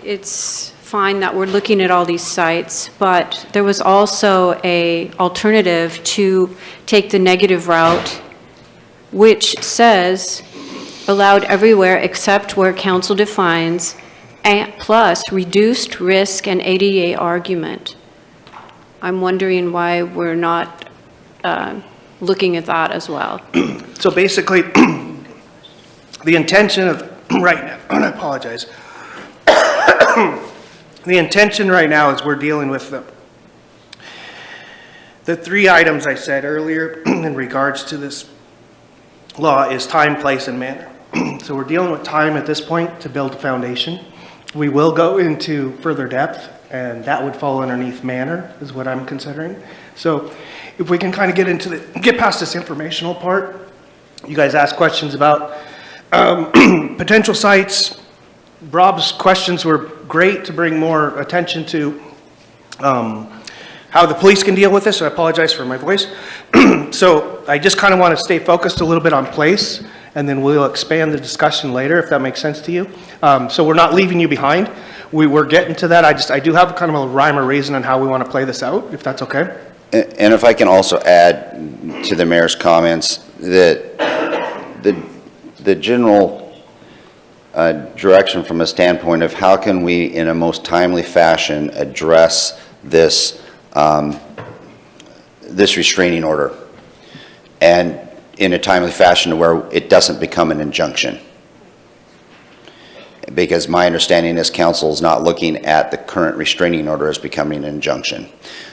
it's fine that we're looking at all these sites, but there was also a alternative to take the negative route, which says allowed everywhere except where council defines, and plus reduced risk and ADA argument. I'm wondering why we're not looking at that as well. So basically, the intention of, right now, and I apologize. The intention right now is we're dealing with the three items I said earlier in regards to this law is time, place, and manner. So we're dealing with time at this point to build a foundation. We will go into further depth, and that would fall underneath manner, is what I'm considering. So if we can kind of get past this informational part, you guys ask questions about potential sites. Rob's questions were great to bring more attention to how the police can deal with this. So I apologize for my voice. So I just kind of want to stay focused a little bit on place, and then we'll expand the discussion later, if that makes sense to you. So we're not leaving you behind. We're getting to that. I do have kind of a rhyme or reason on how we want to play this out, if that's okay. And if I can also add to the mayor's comments that the general direction from a standpoint of how can we, in a most timely fashion, address this this restraining order, and in a timely fashion to where it doesn't become an injunction. Because my understanding is council is not looking at the current restraining order as becoming an injunction.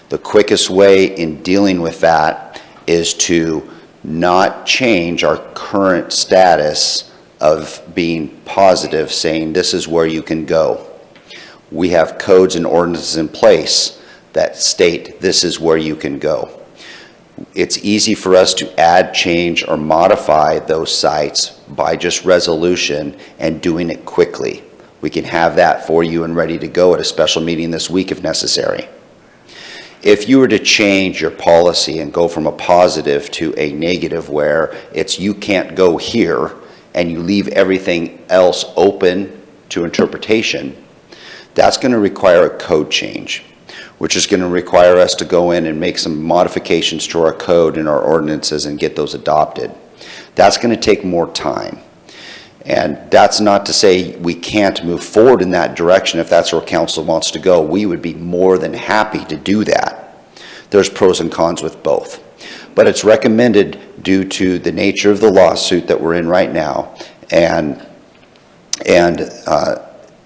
The quickest way in dealing with that is to not change our current status of being positive, saying this is where you can go. We have codes and ordinances in place that state this is where you can go. It's easy for us to add, change, or modify those sites by just resolution and doing it quickly. We can have that for you and ready to go at a special meeting this week if necessary. If you were to change your policy and go from a positive to a negative where it's you can't go here and you leave everything else open to interpretation, that's going to require a code change, which is going to require us to go in and make some modifications to our code and our ordinances and get those adopted. That's going to take more time. And that's not to say we can't move forward in that direction if that's where council wants to go. We would be more than happy to do that. There's pros and cons with both. But it's recommended due to the nature of the lawsuit that we're in right now and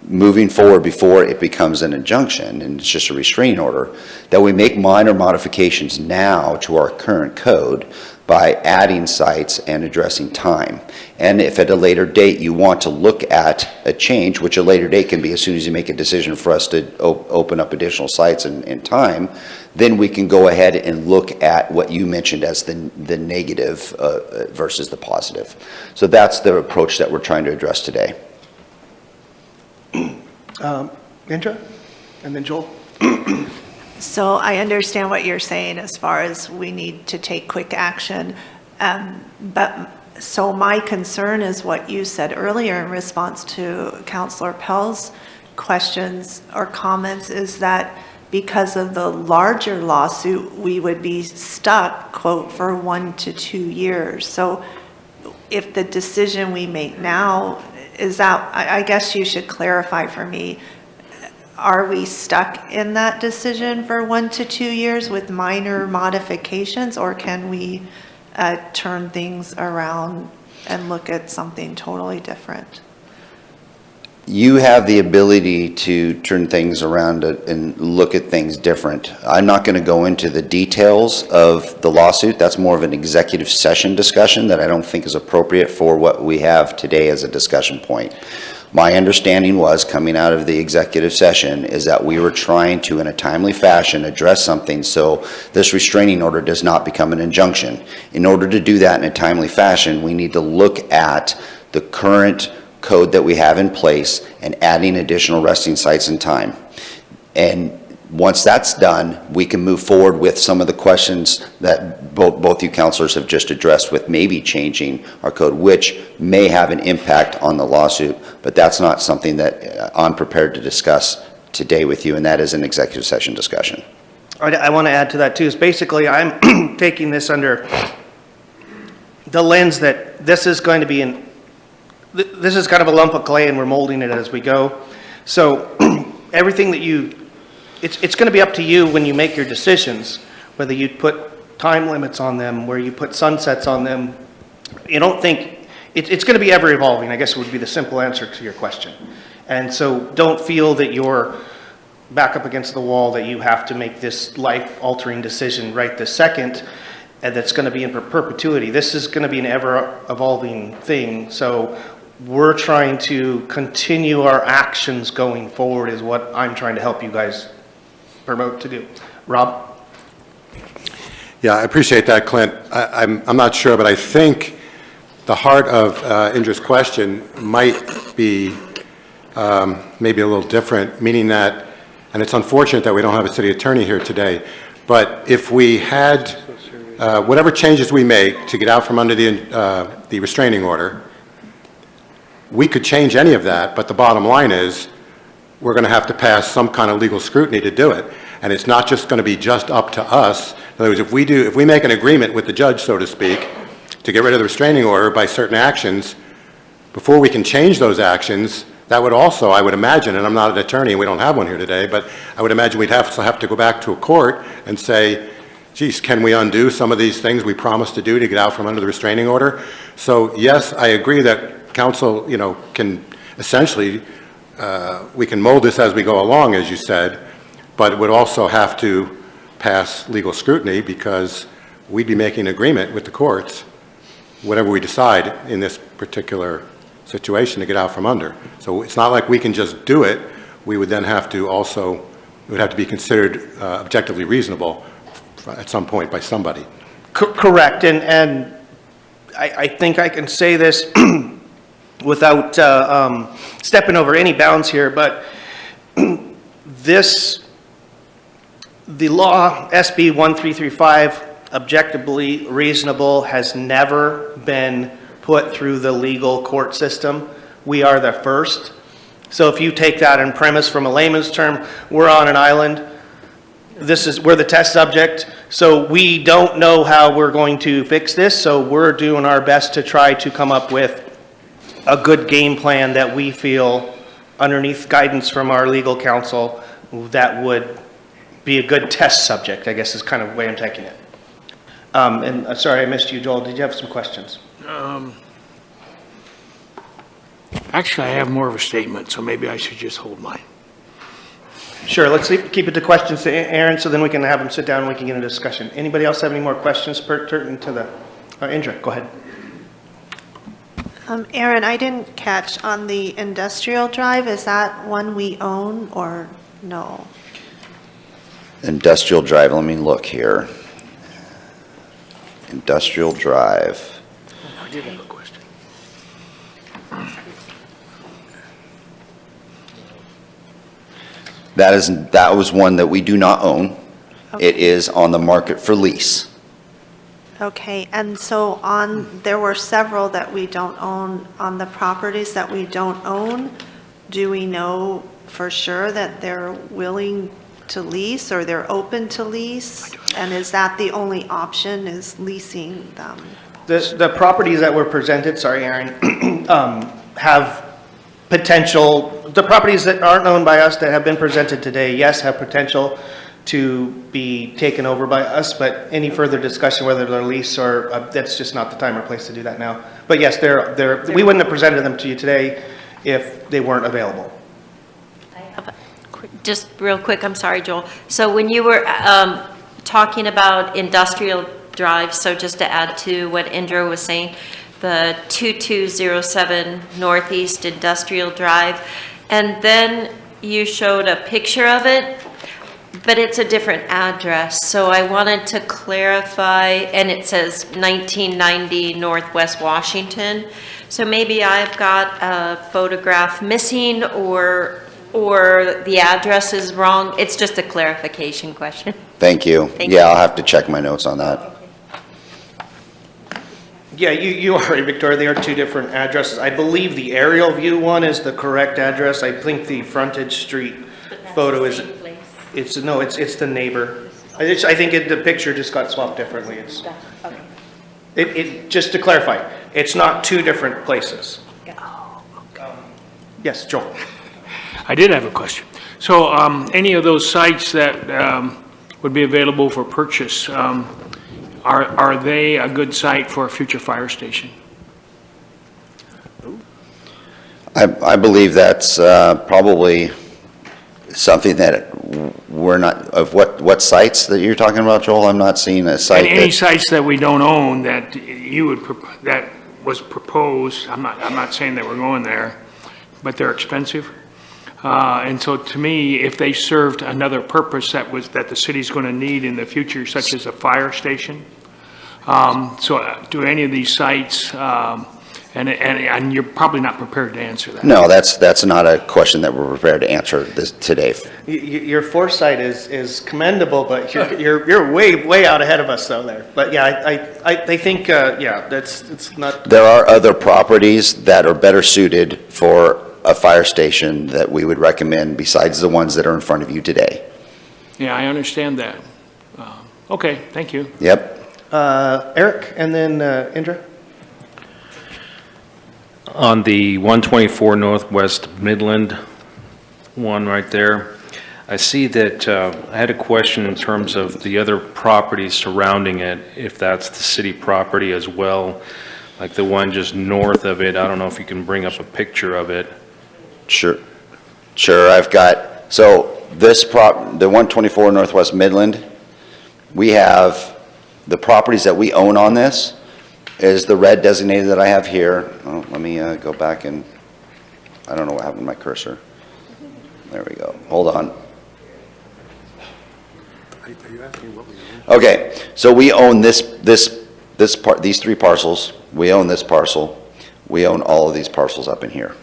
moving forward before it becomes an injunction and it's just a restraining order, that we make minor modifications now to our current code by adding sites and addressing time. And if at a later date you want to look at a change, which a later date can be as soon as you make a decision for us to open up additional sites in time, then we can go ahead and look at what you mentioned as the negative versus the positive. So that's the approach that we're trying to address today. Indra, and then Joel. So I understand what you're saying as far as we need to take quick action. So my concern is what you said earlier in response to Councilor Pell's questions or comments, is that because of the larger lawsuit, we would be stuck, quote, for 1 to 2 years. So if the decision we make now is that, I guess you should clarify for me, are we stuck in that decision for 1 to 2 years with minor modifications, or can we turn things around and look at something totally different? You have the ability to turn things around and look at things different. I'm not going to go into the details of the lawsuit. That's more of an executive session discussion that I don't think is appropriate for what we have today as a discussion point. My understanding was, coming out of the executive session, is that we were trying to, in a timely fashion, address something so this restraining order does not become an injunction. In order to do that in a timely fashion, we need to look at the current code that we have in place and adding additional resting sites in time. And once that's done, we can move forward with some of the questions that both you counselors have just addressed with maybe changing our code, which may have an impact on the lawsuit, but that's not something that I'm prepared to discuss today with you, and that is an executive session discussion. I want to add to that too, is basically I'm taking this under the lens that this is going to be this is kind of a lump of clay and we're molding it as we go. So everything that it's going to be up to you when you make your decisions, whether you put time limits on them, where you put sunsets on them. You don't think, it's going to be ever evolving, I guess would be the simple answer to your question. And so don't feel that you're back up against the wall, that you have to make this life-altering decision right this second, and that's going to be in perpetuity. This is going to be an ever-evolving thing. So we're trying to continue our actions going forward is what I'm trying to help you guys promote to do. Rob? Yeah, I appreciate that, Clint. I'm not sure, but I think the heart of Indra's question might be maybe a little different, meaning that, and it's unfortunate that we don't have a city attorney here today, but if we had whatever changes we make to get out from under the restraining order, we could change any of that, but the bottom line is we're going to have to pass some kind of legal scrutiny to do it. And it's not just going to be just up to us. In other words, if we make an agreement with the judge, so to speak, to get rid of the restraining order by certain actions, before we can change those actions, that would also, I would imagine, and I'm not an attorney and we don't have one here today, but I would imagine we'd have to go back to a court and say, geez, can we undo some of these things we promised to do to get out from under the restraining order? So yes, I agree that council, can essentially, we can mold this as we go along, as you said, but it would also have to pass legal scrutiny because we'd be making an agreement with the courts, whatever we decide in this particular situation to get out from under. So it's not like we can just do it. We would then have to also, it would have to be considered objectively reasonable at some point by somebody. Correct, and I think I can say this without stepping over any bounds here, but the law, SB 1335, objectively reasonable, has never been put through the legal court system. We are the first. So if you take that in premise from a layman's term, we're on an island. We're the test subject, so we don't know how we're going to fix this, so we're doing our best to try to come up with a good game plan that we feel, underneath guidance from our legal counsel, that would be a good test subject, I guess is kind of the way I'm taking it. And sorry, I missed you, Joel. Did you have some questions? Actually, I have more of a statement, so maybe I should just hold mine. Sure, let's keep it to questions to Aaron, so then we can have him sit down and we can get into discussion. Anybody else have any more questions pertinent to the, Indra, go ahead. Aaron, I didn't catch on the industrial drive, is that one we own or no? Industrial Drive, let me look here. Industrial Drive. I did have a question. That was one that we do not own. Okay. It is on the market for lease. Okay, and so there were several that we don't own. On the properties that we don't own, do we know for sure that they're willing to lease or they're open to lease? And is that the only option, is leasing them? The properties that were presented, sorry, Aaron, have potential, the properties that aren't owned by us that have been presented today, yes, have potential to be taken over by us, but any further discussion whether they're leased or, that's just not the time or place to do that now. But yes, we wouldn't have presented them to you today if they weren't available. Just real quick, I'm sorry, Joel. So when you were talking about industrial drive, so just to add to what Indra was saying, the 2207 Northeast Industrial Drive, and then you showed a picture of it, but it's a different address, so I wanted to clarify, and it says 1990 Northwest Washington, so maybe I've got a photograph missing, or the address is wrong. It's just a clarification question. Thank you. Thank Yeah, you. I'll have to check my notes on that. Yeah, you are right, Victoria, they are two different addresses. I believe the aerial view one is the correct address. I think the frontage street photo is, it's the neighbor. I think the picture just got swapped differently. Just to clarify, it's not two different places. Yes, Joel. I did have a question. So any of those sites that would be available for purchase, are they a good site for a future fire station? I believe that's probably something that we're not, of what sites that you're talking about, Joel? I'm not seeing a site And any that, sites that we don't own that you would, that was proposed, I'm not saying that we're going there, but they're expensive. And so to me, if they served another purpose that the city's going to need in the future, such as a fire station. So do any of these sites, and you're probably not prepared to answer that. no, that's not a question that we're prepared to answer today. Your foresight is commendable, but you're way out ahead of us though there. But yeah, I think, it's not. There are other properties that are better suited for a fire station that we would recommend besides the ones that are in front of you today. Yeah, I understand that. Okay, thank you. Yep. Eric, and then Indra? On the 124 Northwest Midland one right there, I see that, I had a question in terms of the other properties surrounding it, if that's the city property as well, like the one just north of it. I don't know if you can bring up a picture of it. Sure. I've got, so the 124 Northwest Midland, we have the properties that we own on this is the red designated that I have here. Oh, let me go back and, I don't know what happened to my cursor. There we go. Hold on. Okay, so we own this part, these three parcels. We own this parcel. We own all of these parcels up in here.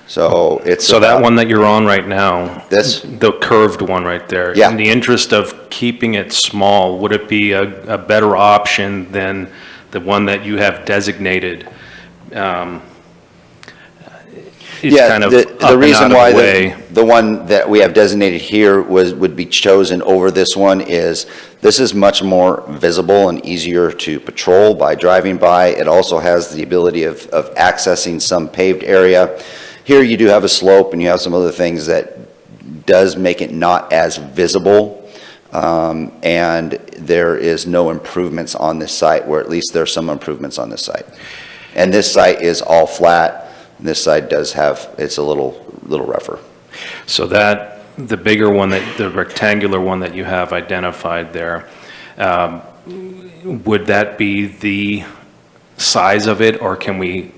So it's So that one that you're on right now, This? the curved one right there. Yeah. In the interest of keeping it small, would it be a better option than the one that you have designated? It's Yeah, kind of the up and out reason of why the way. the one that we have designated here would be chosen over this one is, this is much more visible and easier to patrol by driving by. It also has the ability of accessing some paved area. Here you do have a slope and you have some other things that does make it not as visible. And there is no improvements on this site, where at least there's some improvements on this site. And this site is all flat. This side does have, it's a little rougher. So that, the bigger one, the rectangular one that you have identified there, would that be the size of it, or can we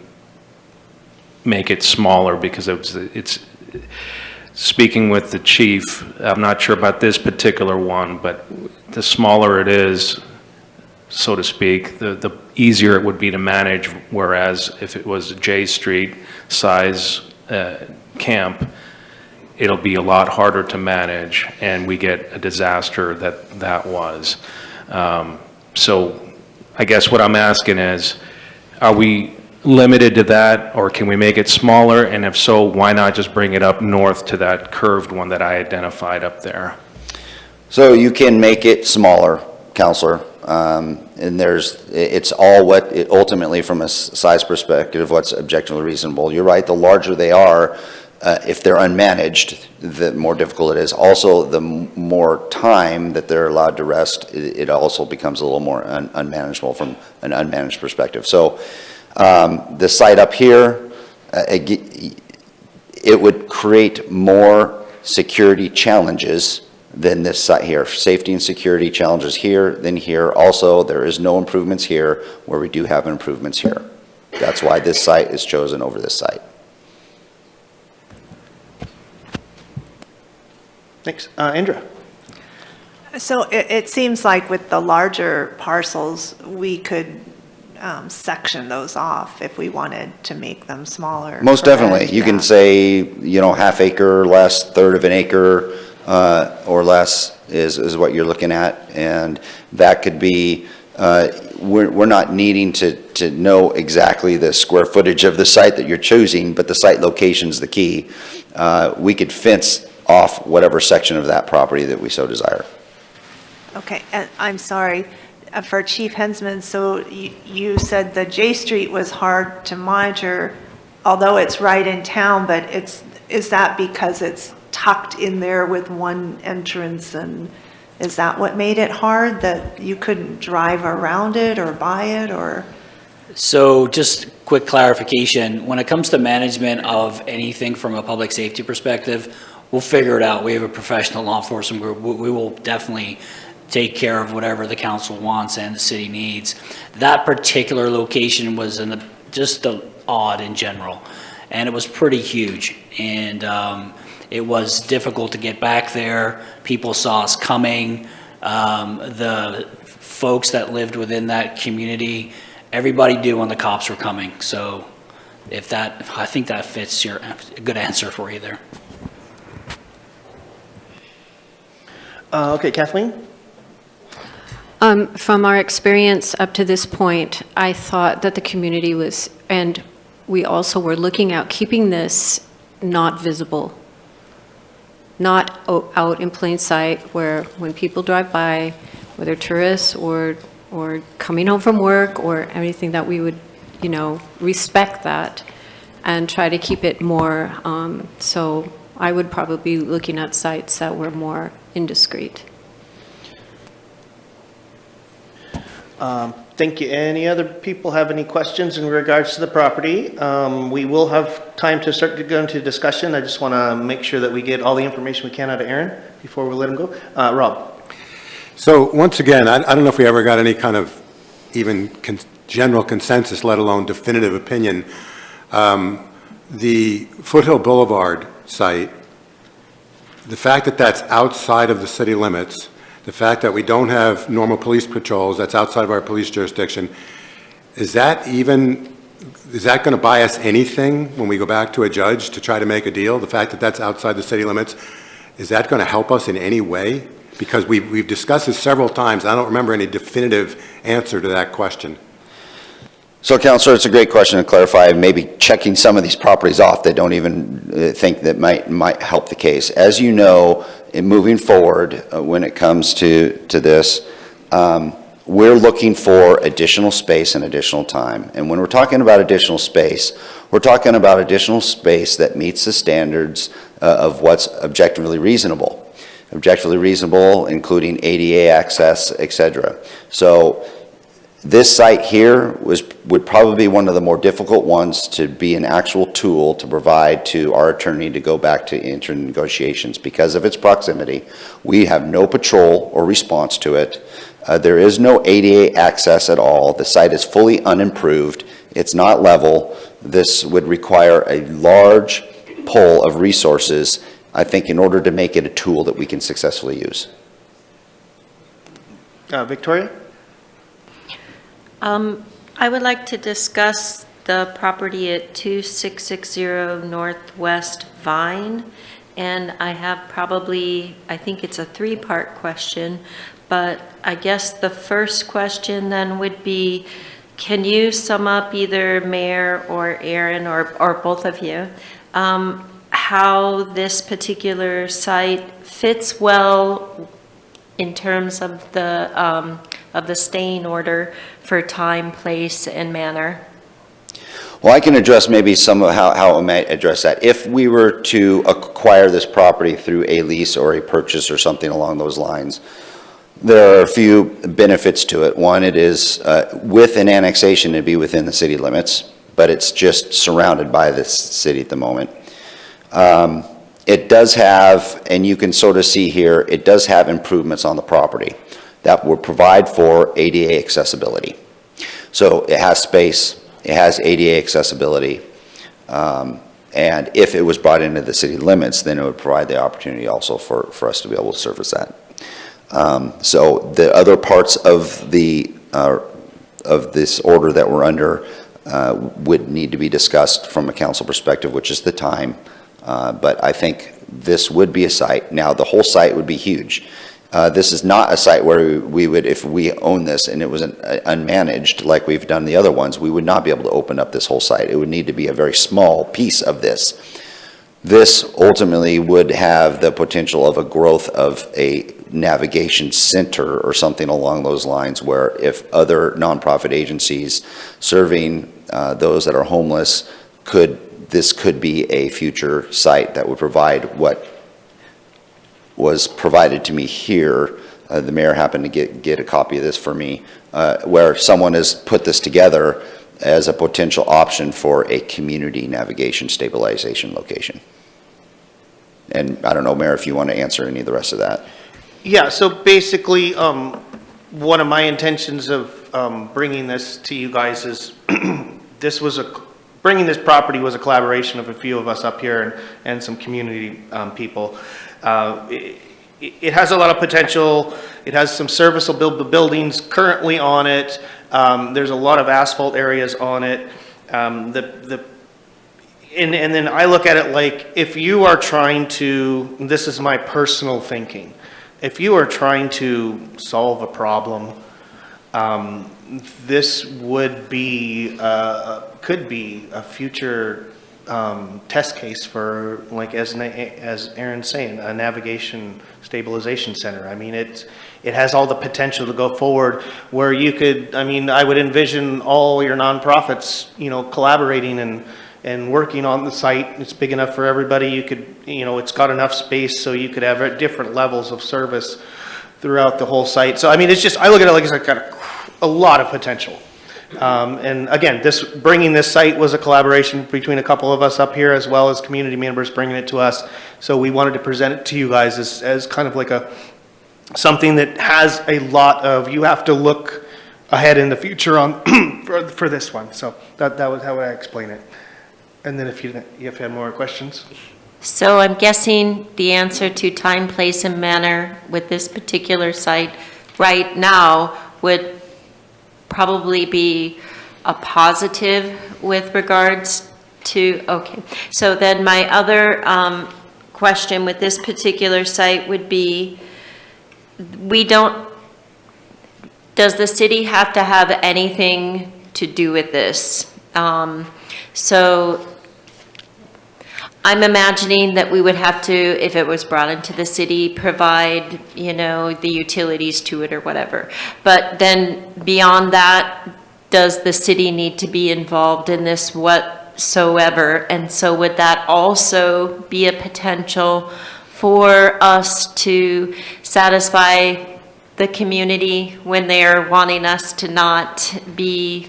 make it smaller? Because it's speaking with the chief, I'm not sure about this particular one, but the smaller it is, so to speak, the easier it would be to manage, whereas if it was a J Street size camp, it'll be a lot harder to manage, and we get a disaster that was. So I guess what I'm asking is, are we limited to that, or can we make it smaller? And if so, why not just bring it up north to that curved one that I identified up there? So you can make it smaller, Counselor. And it's all ultimately from a size perspective, what's objectively reasonable. You're right, the larger they are, if they're unmanaged, the more difficult it is. Also, the more time that they're allowed to rest, it also becomes a little more unmanageable from an unmanaged perspective. So the site up here, it would create more security challenges than this site here. Safety and security challenges here than here. Also, there is no improvements here where we do have improvements here. That's why this site is chosen over this site. Thanks. Indra? So it seems like with the larger parcels, we could section those off if we wanted to make them smaller. Most correct? definitely. You can Yeah. say, half acre or less, third of an acre or less is what you're looking at. And that could be, we're not needing to know exactly the square footage of the site that you're choosing, but the site location's the key. We could fence off whatever section of that property that we so desire. Okay, and I'm sorry, for Chief Hensman, so you said the J Street was hard to monitor, although it's right in town, but is that because it's tucked in there with one entrance, and is that what made it hard, that you couldn't drive around it or by it, or? So just quick clarification, when it comes to management of anything from a public safety perspective, we'll figure it out. We have a professional law enforcement group. We will definitely take care of whatever the council wants and the city needs. That particular location was just odd in general, and it was pretty huge. And it was difficult to get back there. People saw us coming. The folks that lived within that community, everybody knew when the cops were coming. So I think that fits a good answer for you there. Okay, Kathleen? From our experience up to this point, I thought that the community was, and we also were looking at keeping this not visible, not out in plain sight, where when people drive by, whether tourists or coming home from work or anything, that we would, respect that and try to keep it more, so I would probably be looking at sites that were more indiscreet. Thank you. Any other people have any questions in regards to the property? We will have time to start to go into discussion. I just want to make sure that we get all the information we can out of Aaron before we let him go. Rob? So once again, I don't know if we ever got any kind of even general consensus, let alone definitive opinion. The Foothill Boulevard site, the fact that that's outside of the city limits, the fact that we don't have normal police patrols, that's outside of our police jurisdiction, is that going to buy us anything when we go back to a judge to try to make a deal? The fact that that's outside the city limits, is that going to help us in any way? Because we've discussed this several times. I don't remember any definitive answer to that question. So, Councilor, it's a great question to clarify, maybe checking some of these properties off that don't even think that might help the case. As you know, in moving forward, when it comes to this, we're looking for additional space and additional time. And when we're talking about additional space, we're talking about additional space that meets the standards of what's objectively reasonable. Objectively reasonable, including ADA access, et cetera. So, this site here would probably be one of the more difficult ones to be an actual tool to provide to our attorney to go back to enter negotiations because of its proximity. We have no patrol or response to it. There is no ADA access at all. The site is fully unimproved. It's not level. This would require a large pull of resources, I think, in order to make it a tool that we can successfully use. Victoria? I would like to discuss the property at 2660 Northwest Vine, and I have I think it's a three-part question, but I guess the first question then would be, can you sum up, either Mayor or Aaron or both of you, how this particular site fits well in terms of the staying order for time, place, and manner? Well, I can address maybe some of how I might address that. If we were to acquire this property through a lease or a purchase or something along those lines, there are a few benefits to it. One, it is with an annexation, it'd be within the city limits, but it's just surrounded by this city at the moment. It does have, and you can sort of see here, it does have improvements on the property that will provide for ADA accessibility. So it has space, It has ADA accessibility. And if it was brought into the city limits, then it would provide the opportunity also for us to be able to service that. So the other parts of this order that we're under would need to be discussed from a council perspective, which is the time. But I think this would be a site. Now, the whole site would be huge. This is not a site where we would, if we own this and it was unmanaged like we've done the other ones, we would not be able to open up this whole site. It would need to be a very small piece of this. This ultimately would have the potential of a growth of a navigation center or something along those lines, where if other nonprofit agencies serving those that are homeless this could be a future site that would provide what was provided to me here. The mayor happened to get a copy of this for me, where someone has put this together as a potential option for a community navigation stabilization location. And I don't know, Mayor, if you want to answer any of the rest of that. Yeah, so basically, one of my intentions of bringing this to you guys is bringing this property was a collaboration of a few of us up here and some community people. It has a lot of potential. It has some serviceable buildings currently on it. There's a lot of asphalt areas on it. And then I look at it like, if you are trying to, this is my personal thinking, if you are trying to solve a problem, this would be, could be a future test case for, like, as Aaron's saying, a navigation stabilization center. I mean, it has all the potential to go forward where you could, I mean, I would envision all your nonprofits, collaborating and working on the site. It's big enough for everybody. You could, it's got enough space so you could have different levels of service throughout the whole site. So, I mean, it's just, I look at it like it's got a lot of potential. And again, bringing this site was a collaboration between a couple of us up here, as well as community members bringing it to us. So we wanted to present it to you guys as kind of like something that has a lot of, you have to look ahead in the future on for this one. So that was how I explain it. And then if you have more questions. So I'm guessing the answer to time, place, and manner with this particular site right now would probably be a positive with regards to, okay. So then my other question with this particular site would be, does the city have to have anything to do with this? So I'm imagining that we would have to, if it was brought into the city, provide, the utilities to it or whatever. But then beyond that, does the city need to be involved in this whatsoever? And so would that also be a potential for us to satisfy the community when they are wanting us to not be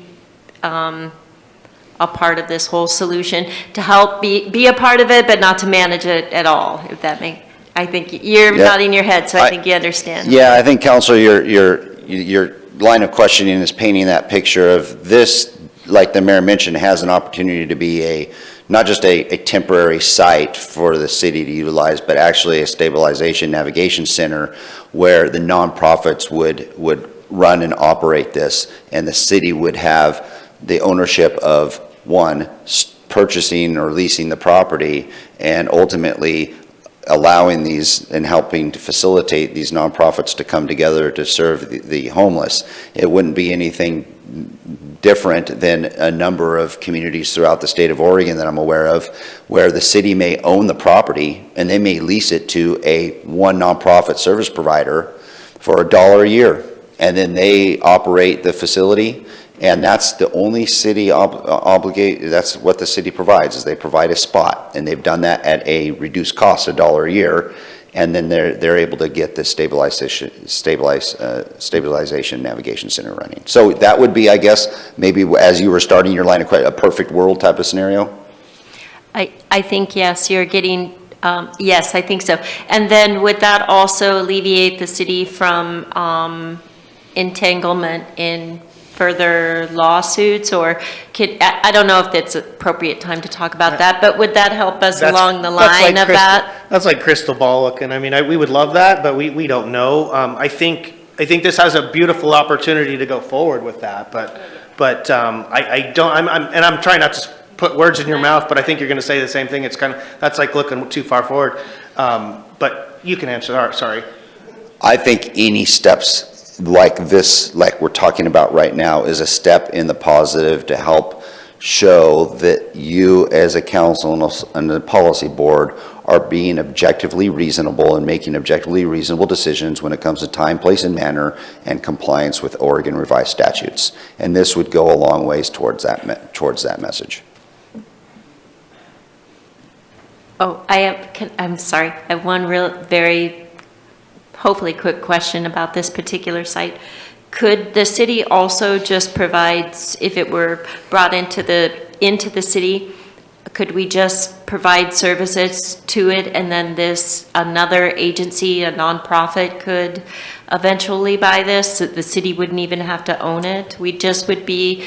a part of this whole solution, to help be a part of it, but not to manage it at all, if that makes, I think you're nodding your head, so I think you understand. Yeah, I think, Councilor, your line of questioning is painting that picture of this, like the mayor mentioned, has an opportunity to be not just a temporary site for the city to utilize, but actually a stabilization navigation center where the nonprofits would run and operate this, and the city would have the ownership of purchasing or leasing the property, and ultimately allowing these and helping to facilitate these nonprofits to come together to serve the homeless. It wouldn't be anything different than a number of communities throughout the state of Oregon that I'm aware of, where the city may own the property and they may lease it to one nonprofit service provider for $1 a year, and then they operate the facility. And that's the only city that's what the city provides, is they provide a spot, and they've done that at a reduced cost, $1 a year, and then they're able to get the stabilization navigation center running. So that would be, I guess, maybe as you were starting your line of questioning, a perfect world type of scenario? I think, yes, you're getting, yes, I think so. And then would that also alleviate the city from entanglement in further lawsuits, or I don't know if it's appropriate time to talk about that, but would that help us along the line of that? That's like crystal ball looking. I mean, we would love that, but we don't know. I think this has a beautiful opportunity to go forward with that, but I don't, I'm trying not to put words in your mouth, but I think you're going to say the same thing. It's kind of, that's like looking too far forward. But you can answer, all right, sorry. I think any steps like this, like we're talking about right now, is a step in the positive to help show that you as a council and the policy board are being objectively reasonable and making objectively reasonable decisions when it comes to time, place, and manner and compliance with Oregon revised statutes. And this would go a long ways towards that message. Oh, I'm sorry, I have one very, hopefully quick question about this particular site. Could the city also just provide, if it were brought into the city, could we just provide services to it, and then another agency, a nonprofit, could eventually buy this? So the city wouldn't even have to own it? We just would be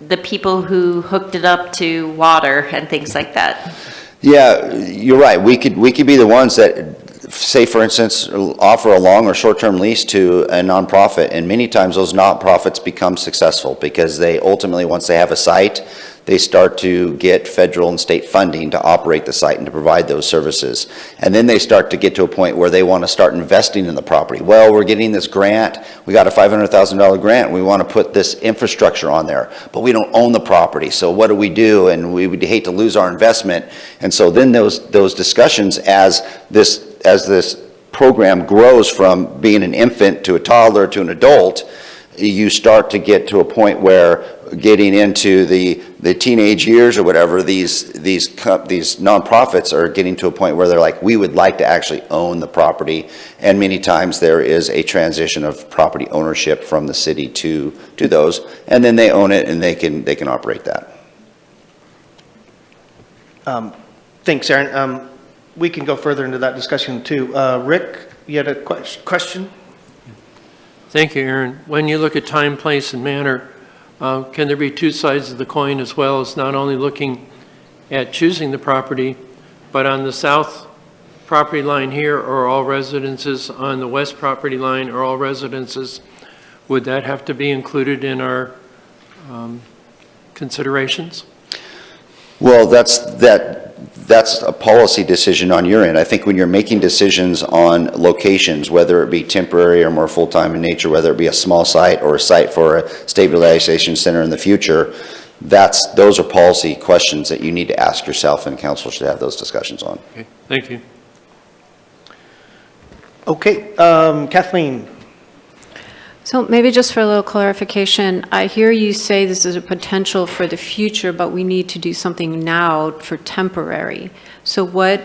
the people who hooked it up to water and things like that. Yeah, you're right. We could be the ones that, say, for instance, offer a long or short-term lease to a nonprofit, and many times those nonprofits become successful because they ultimately, once they have a site, they start to get federal and state funding to operate the site and to provide those services. And then they start to get to a point where they want to start investing in the property. Well, we're getting this grant. We got a $500,000 grant. We want to put this infrastructure on there, but we don't own the property. So what do we do? And we would hate to lose our investment. And so then those discussions, as this program grows from being an infant to a toddler to an adult, you start to get to a point where getting into the teenage years or whatever, these nonprofits are getting to a point where they're like, we would like to actually own the property. And many times there is a transition of property ownership from the city to those, and then they own it and they can operate that. Thanks, Aaron. We can go further into that discussion too. Rick, you had a question? Thank you, Aaron. When you look at time, place, and manner, can there be two sides of the coin, as well as not only looking at choosing the property, but on the south property line here are all residences, on the west property line are all residences? Would that have to be included in our considerations? Well, that's a policy decision on your end. I think when you're making decisions on locations, whether it be temporary or more full-time in nature, whether it be a small site or a site for a stabilization center in the future, those are policy questions that you need to ask yourself, and council should have those discussions on. Okay, thank you. Okay, Kathleen. So maybe just for a little clarification, I hear you say this is a potential for the future, but we need to do something now for temporary. So what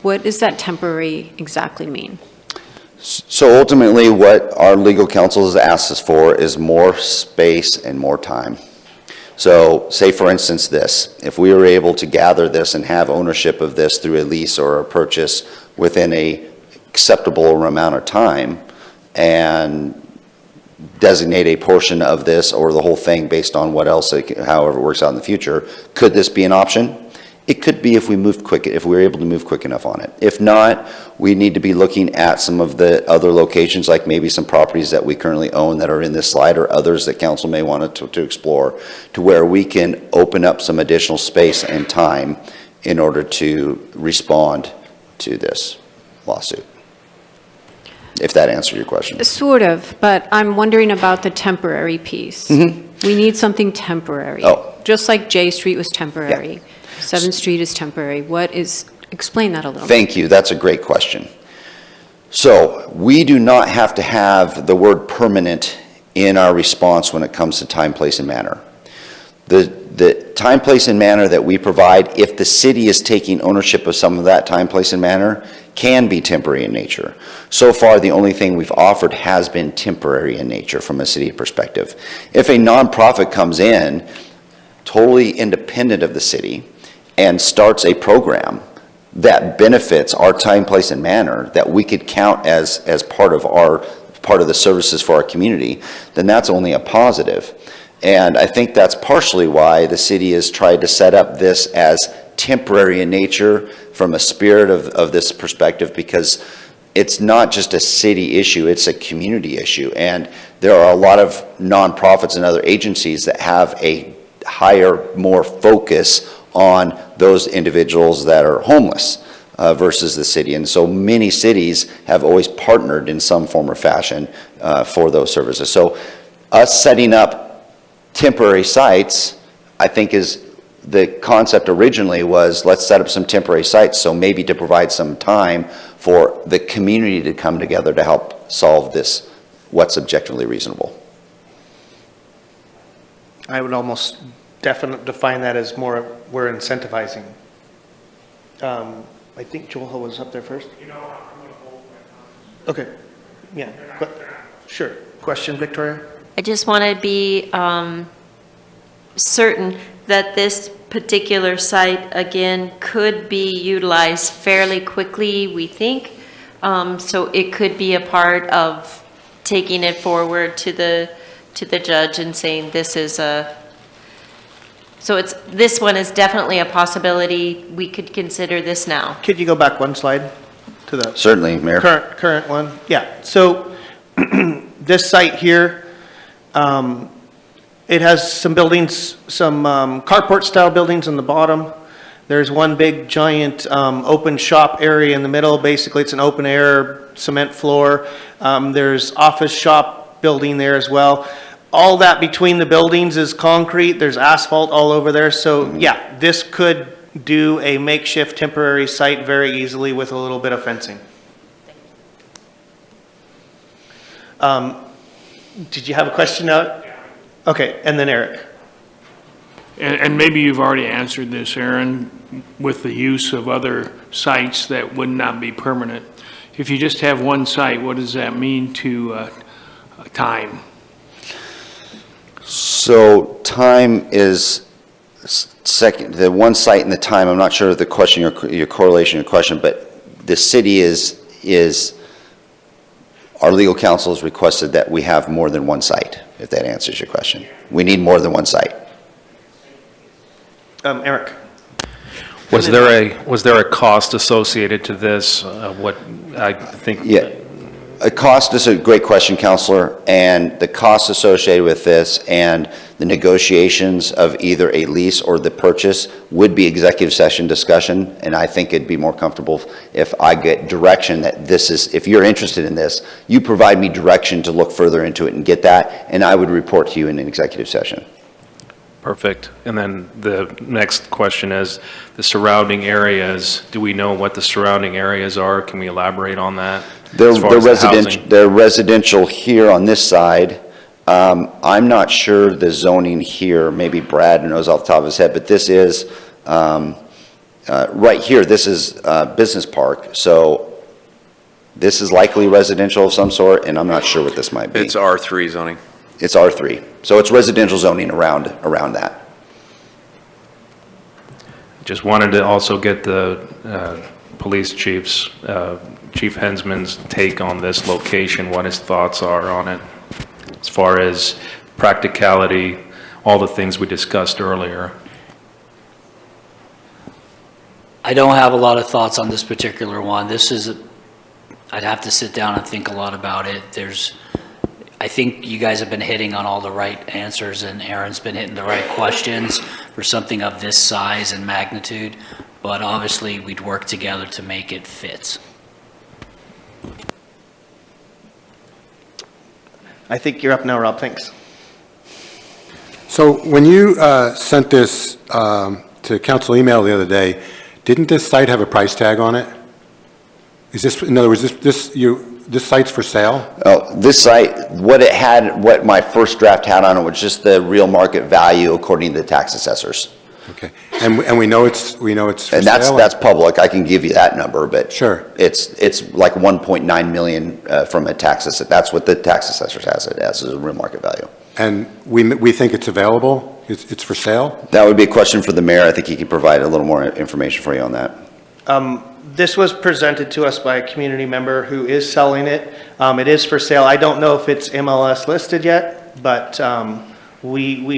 does that temporary exactly mean? So ultimately, what our legal counsel has asked us for is more space and more time. So say, for instance, this, if we were able to gather this and have ownership of this through a lease or a purchase within a acceptable amount of time, and designate a portion of this or the whole thing based on what else, however it works out in the future, could this be an option? It could be if we were able to move quick enough on it. If not, we need to be looking at some of the other locations, like maybe some properties that we currently own that are in this slide, or others that council may want to explore, to where we can open up some additional space and time in order to respond to this lawsuit. If that answered your question. Sort of, but I'm wondering about the temporary piece. We need something temporary. Oh. Just like J Street was temporary. 7th Street is temporary. Explain that a little. Thank you. That's a great question. So we do not have to have the word permanent in our response when it comes to time, place, and manner. The time, place, and manner that we provide, if the city is taking ownership of some of that time, place, and manner, can be temporary in nature. So far, the only thing we've offered has been temporary in nature from a city perspective. If a nonprofit comes in, totally independent of the city, and starts a program that benefits our time, place, and manner, that we could count as part of our part of the services for our community, then that's only a positive. And I think that's partially why the city has tried to set up this as temporary in nature from a spirit of this perspective, because it's not just a city issue, it's a community issue. And there are a lot of nonprofits and other agencies that have a higher, more focus on those individuals that are homeless versus the city. And so many cities have always partnered in some form or fashion for those services. So us setting up temporary sites, I think the concept originally was, let's set up some temporary sites, so maybe to provide some time for the community to come together to help solve this, what's objectively reasonable. I would almost definitely define that as more, we're incentivizing. I think Joel was up there first. I'm going to hold my comments. Okay, yeah, sure. Question, Victoria? I just want to be certain that this particular site, again, could be utilized fairly quickly, we think. So it could be a part of taking it forward to the judge and saying this is this one is definitely a possibility. We could consider this now. Could you go back one slide to the Certainly, Mayor. current one? Yeah, so this site here, it has some buildings, some carport-style buildings in the bottom. There's one big giant open shop area in the middle. Basically, it's an open-air cement floor. There's office shop building there as well. All that between the buildings is concrete. There's asphalt all over there. So, yeah, this could do a makeshift temporary site very easily with a little bit of fencing. Did you have a question now? Okay, and then Eric. And maybe you've already answered this, Aaron, with the use of other sites that would not be permanent. If you just have one site, what does that mean to time? So time is second, the one site and the time, I'm not sure of the question, your correlation, your question, but the city is our legal counsel has requested that we have more than one site, if that answers your question. We need more than one site. Eric. Was there a cost associated to this? What I think. Yeah, a cost is a great question, Counselor, and the cost associated with this and the negotiations of either a lease or the purchase would be executive session discussion, and I think it'd be more comfortable if I get direction that this is, if you're interested in this, you provide me direction to look further into it and get that, and I would report to you in an executive session. Perfect. And then the next question is the surrounding areas. Do we know what the surrounding areas are? Can we elaborate on that? They're residential here on this side. I'm not sure the zoning here, maybe Brad knows off the top of his head, but this is, right here, this is Business Park. So this is likely residential of some sort, and I'm not sure what this might be. It's R3 zoning. It's R3. So it's residential zoning around that. Just wanted to also get the police chief's, Chief Hensman's take on this location, what his thoughts are on it, as far as practicality, all the things we discussed earlier. I don't have a lot of thoughts on this particular one. I'd have to sit down and think a lot about it. I think you guys have been hitting on all the right answers, and Aaron's been hitting the right questions for something of this size and magnitude, but obviously we'd work together to make it fit. I think you're up now, Rob. Thanks. So when you sent this to council email the other day, didn't this site have a price tag on it? Is this, in other words, this site's for sale? Oh, this site, what my first draft had on it was just the real market value according to the tax assessors. Okay, and we know it's for And sale? that's public, I can give you that number, but. Sure. It's like 1.9 million from a tax assessor, that's what the tax assessors has it as a real market value. And we think it's available? It's for sale? That would be a question for the mayor, I think he could provide a little more information for you on that. This was presented to us by a community member who is selling it. It is for sale. I don't know if it's MLS listed yet, but I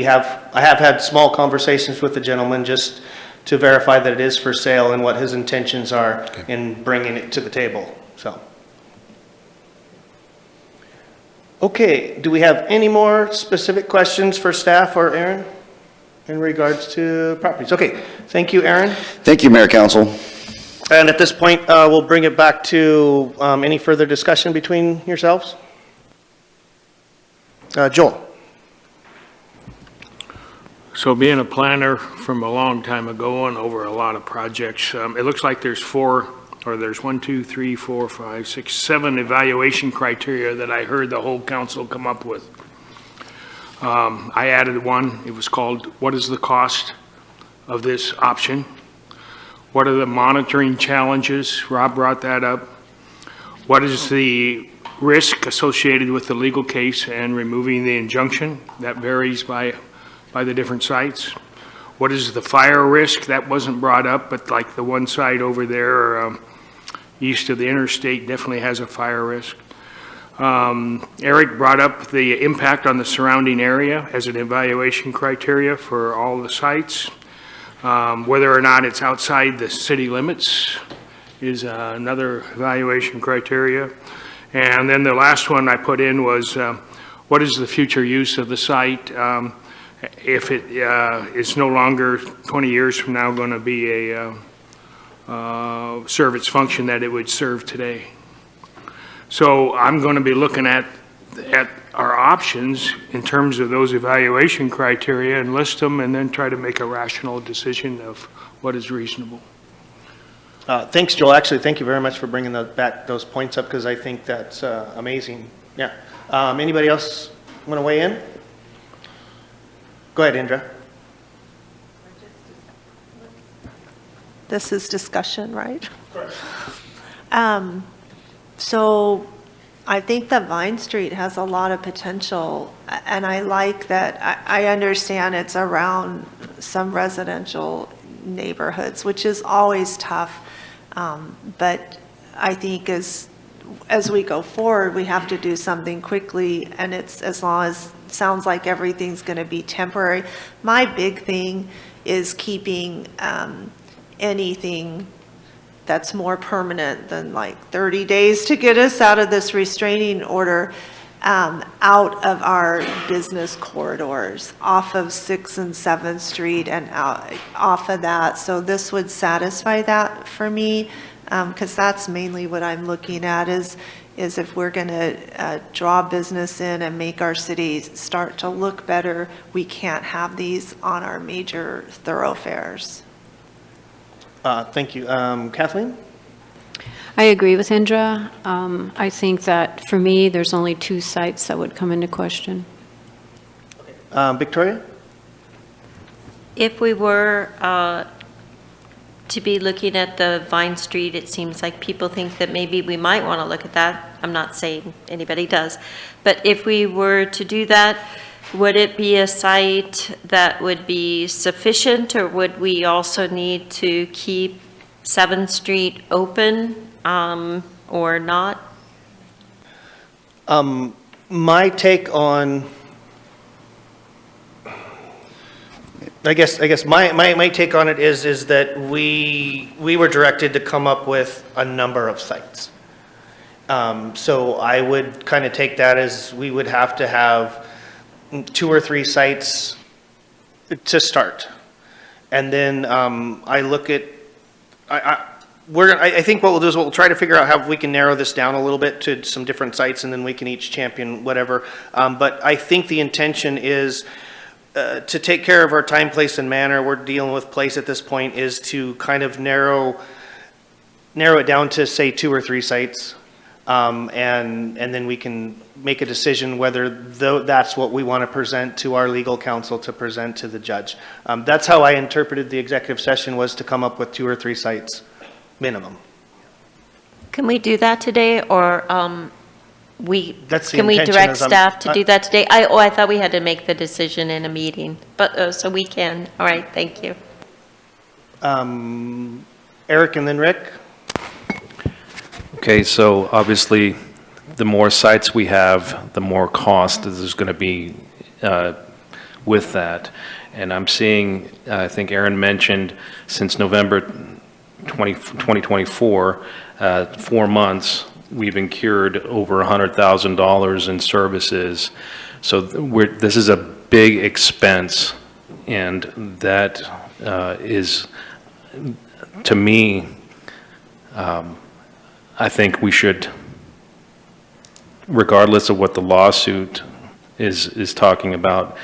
have had small conversations with the gentleman just to verify that it is for sale and what his intentions are in bringing it to the table, so. Okay, do we have any more specific questions for staff or Aaron in regards to properties? Okay, thank you, Aaron. Thank you, Mayor, Council. And at this point, we'll bring it back to any further discussion between yourselves. Joel. So being a planner from a long time ago and over a lot of projects, it looks like there's 1, 2, 3, 4, 5, 6, 7 evaluation criteria that I heard the whole council come up with. I added one. It was called, what is the cost of this option? What are the monitoring challenges? Rob brought that up. What is the risk associated with the legal case and removing the injunction? That varies by the different sites. What is the fire risk? That wasn't brought up, but like the one site over there east of the interstate definitely has a fire risk. Eric brought up the impact on the surrounding area as an evaluation criteria for all the sites. Whether or not it's outside the city limits is another evaluation criteria. And then the last one I put in was what is the future use of the site? If it is no longer 20 years from now going to be a serve its function that it would serve today. So I'm going to be looking at our options in terms of those evaluation criteria and list them and then try to make a rational decision of what is reasonable. Thanks, Joel. Actually, thank you very much for bringing those points up because I think that's amazing. Yeah. Anybody else want to weigh in? Go ahead, Indra. This is discussion, right? Correct. So I think that Vine Street has a lot of potential, and I like that, I understand it's around some residential neighborhoods, which is always tough. But I think as we go forward, we have to do something quickly, and it's as long as, sounds like everything's going to be temporary. My big thing is keeping anything that's more permanent than like 30 days to get us out of this restraining order, out of our business corridors, off of 6th and 7th Street and off of that. So this would satisfy that for me, because that's mainly what I'm looking at is if we're going to draw business in and make our city start to look better, we can't have these on our major thoroughfares. Thank you. Kathleen? I agree with Indra. I think that for me, there's only 2 sites that would come into question. Victoria? If we were to be looking at the Vine Street, it seems like people think that maybe we might want to look at that. I'm not saying anybody does. But if we were to do that, would it be a site that would be sufficient, or would we also need to keep 7th Street open or not? My take on, I guess my take on it is that we were directed to come up with a number of sites. So I would kind of take that as we would have to have 2 or 3 sites to start. And then I look at, I think what we'll do is we'll try to figure out how we can narrow this down a little bit to some different sites, and then we can each champion whatever. But I think the intention is to take care of our time, place, and manner. We're dealing with place at this point, is to kind of narrow it down to, say, 2 or 3 sites. And then we can make a decision whether that's what we want to present to our legal counsel to present to the judge. That's how I interpreted the executive session, was to come up with 2 or 3 sites minimum. Can we do that today, or That's the can we intention, direct is I'm- staff to do that today? I thought we had to make the decision in a meeting, but so we can. All right, thank you. Eric and then Rick. Okay, so obviously, the more sites we have, the more cost there's going to be with that. And I'm seeing, I think Aaron mentioned, since November 2024, 4 months, we've incurred over $100,000 in services. So this is a big expense, and that is, to me, I think we should, regardless of what the lawsuit is talking about,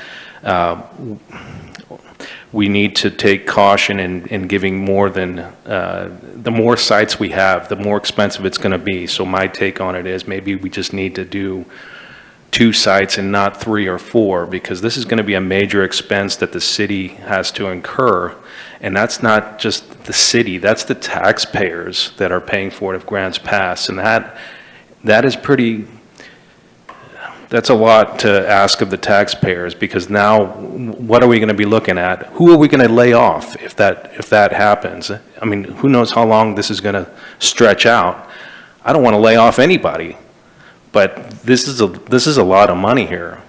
we need to take caution in giving more than, the more sites we have, the more expensive it's going to be. So my take on it is maybe we just need to do 2 sites and not 3 or 4, because this is going to be a major expense that the city has to incur. And that's not just the city, that's the taxpayers that are paying for it if grants pass. And that is pretty, that's a lot to ask of the taxpayers, because now what are we going to be looking at? Who are we going to lay off if that happens? I mean, who knows how long this is going to stretch out? I don't want to lay off anybody, but this is a lot of money here,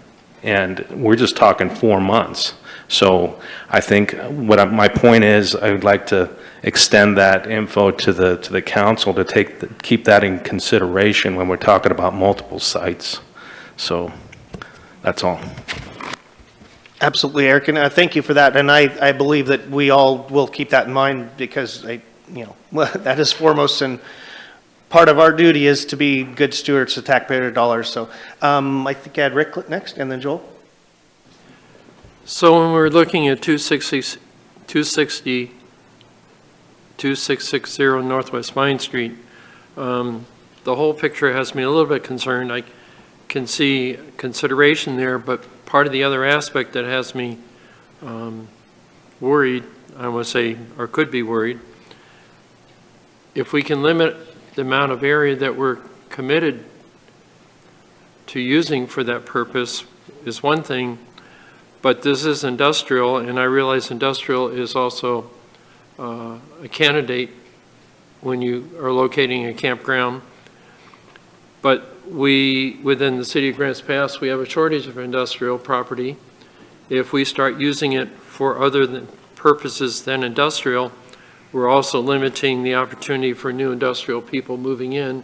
and we're just talking 4 months. So I think my point is, I would like to extend that info to the council to keep that in consideration when we're talking about multiple sites. So that's all. Absolutely, Eric, and thank you for that. And I believe that we all will keep that in mind, because that is foremost, and part of our duty is to be good stewards of taxpayer dollars. So I think I had Rick next, and then Joel. So when we're looking at 2660 Northwest Vine Street, the whole picture has me a little bit concerned. I can see consideration there, but part of the other aspect that has me worried, I want to say, or could be worried, if we can limit the amount of area that we're committed to using for that purpose is one thing, but this is industrial, and I realize industrial is also a candidate when you are locating a campground. But within the city of Grants Pass, we have a shortage of industrial property. If we start using it for other purposes than industrial, we're also limiting the opportunity for new industrial people moving in,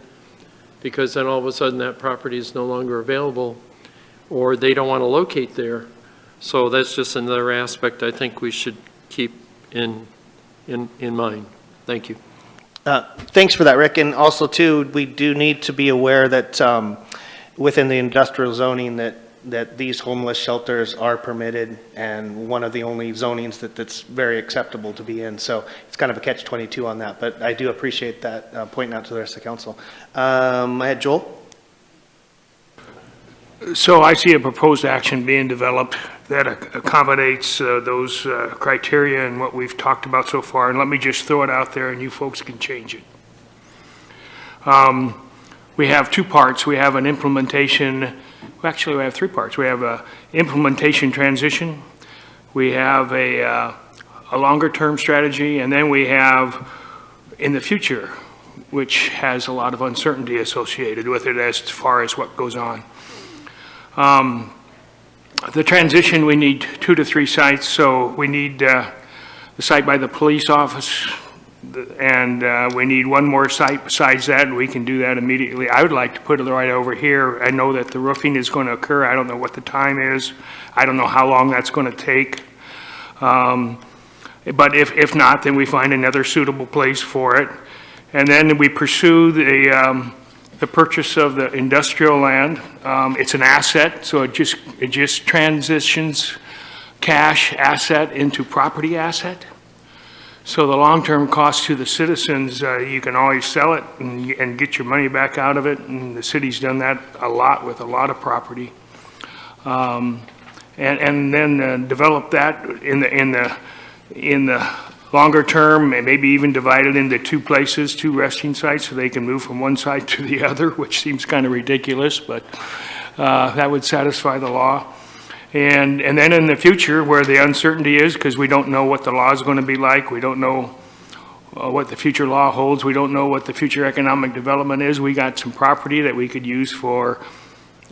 because then all of a sudden that property is no longer available, or they don't want to locate there. So that's just another aspect I think we should keep in mind. Thank you. Thanks for that, Rick. And also, too, we do need to be aware that within the industrial zoning that these homeless shelters are permitted, and one of the only zonings that's very acceptable to be in. So it's kind of a catch-22 on that, but I do appreciate that pointing out to the rest of the council. I had Joel. So I see a proposed action being developed that accommodates those criteria and what we've talked about so far. And let me just throw it out there, and you folks can change it. We have 2 parts. We have an implementation. Well, actually, we have 3 parts. We have a implementation transition. We have a longer-term strategy, and then we have in the future, which has a lot of uncertainty associated with it as far as what goes on. The transition, we need 2 to 3 sites, so we need the site by the police office, and we need 1 more site besides that, and we can do that immediately. I would like to put it right over here. I know that the roofing is going to occur. I don't know what the time is. I don't know how long that's going to take. But if not, then we find another suitable place for it. And then we pursue the purchase of the industrial land. It's an asset, so it just transitions cash asset into property asset. So the long-term cost to the citizens, you can always sell it and get your money back out of it, and the city's done that a lot with a lot of property. And then develop that in the longer term, and maybe even divide it into 2 places, 2 resting sites, so they can move from one side to the other, which seems kind of ridiculous, but that would satisfy the law. And then in the future, where the uncertainty is, because we don't know what the law is going to be like, we don't know what the future law holds. We don't know what the future economic development is. We got some property that we could use for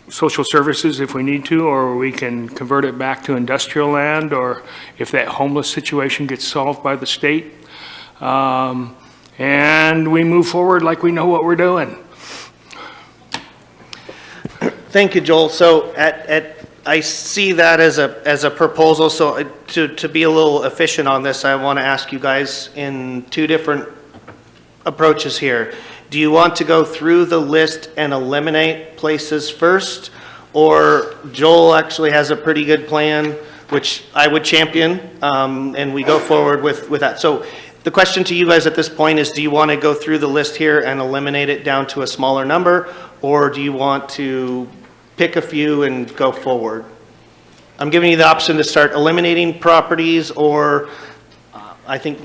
social services if we need to, or we can convert it back to industrial land, or if that homeless situation gets solved by the state. And we move forward like we know what we're doing. Thank you, Joel. So I see that as a proposal, so to be a little efficient on this, I want to ask you guys in two different approaches here. Do you want to go through the list and eliminate places first? Or Joel actually has a pretty good plan, which I would champion, and we go forward with that. So the question to you guys at this point is, do you want to go through the list here and eliminate it down to a smaller number? Or do you want to pick a few and go forward? I'm giving you the option to start eliminating properties, or I think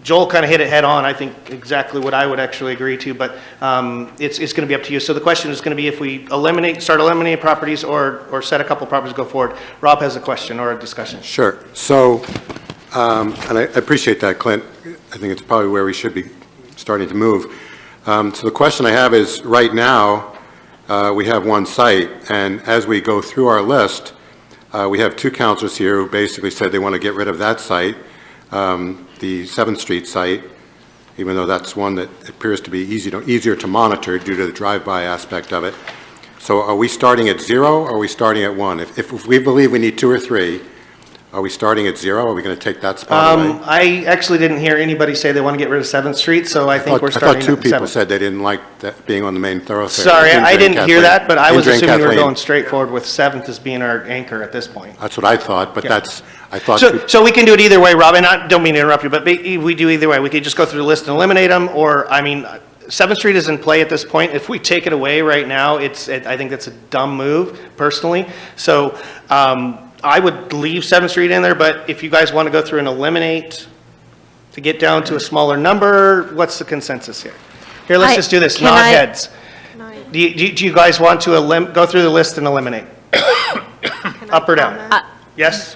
Joel kind of hit it head on, I think exactly what I would actually agree to, but it's going to be up to you. So the question is going to be if we start eliminating properties or set a couple properties, go forward. Rob has a question or a discussion. Sure. So, and I appreciate that, Clint. I think it's probably where we should be starting to move. So the question I have is, right now, we have one site, and as we go through our list, we have two councilors here who basically said they want to get rid of that site, the 7th Street site, even though that's one that appears to be easier to monitor due to the drive-by aspect of it. So are we starting at 0, or are we starting at 1? If we believe we need 2 or 3, are we starting at 0? Are we going to take that spot away? I actually didn't hear anybody say they want to get rid of 7th Street, so I think we're I starting thought at 2 people 7th. said they didn't like that being on the main thoroughfare. Sorry, I didn't hear that, but I was Ginger and assuming we were Kathleen. going straight forward with 7th as being our anchor at this point. That's what I thought, but Yeah. I thought. So we can do it either way, Rob, and I don't mean to interrupt you, but we do either way. We could just go through the list and eliminate them, or, I mean, 7th Street is in play at this point. If we take it away right now, I think that's a dumb move, personally. So I would leave 7th Street in there, but if you guys want to go through and eliminate to get down to a smaller number, what's the consensus here? Here, let's just do this, Can nod I- heads. Do you guys want to go through the list and eliminate? Up or down? Yes?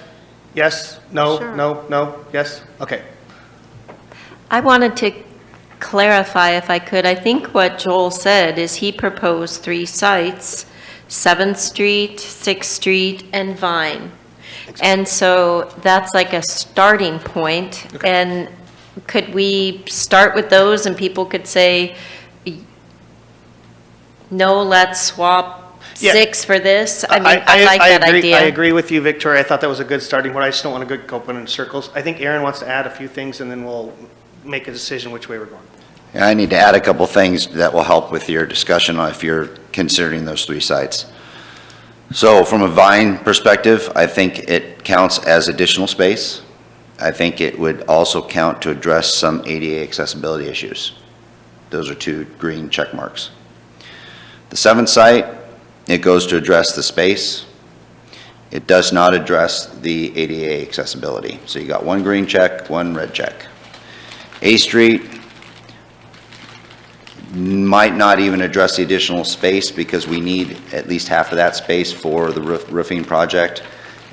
Yes? No? No? No? Yes? Okay. I wanted to clarify if I could. I think what Joel said is he proposed 3 sites, 7th Street, 6th Street, and Vine. And so that's like a starting point. Okay. And could we start with those and people could say, no, let's swap Yeah. 6 for this? I mean, I like that idea. I agree with you, Victoria. I thought that was a good starting point. I just don't want to go in circles. I think Aaron wants to add a few things, and then we'll make a decision which way we're going. Yeah, I need to add a couple things that will help with your discussion if you're considering those 3 sites. So from a Vine perspective, I think it counts as additional space. I think it would also count to address some ADA accessibility issues. Those are 2 green check marks. The 7th site, it goes to address the space. It does not address the ADA accessibility. So you got 1 green check, 1 red check. A Street might not even address the additional space because we need at least half of that space for the roofing project,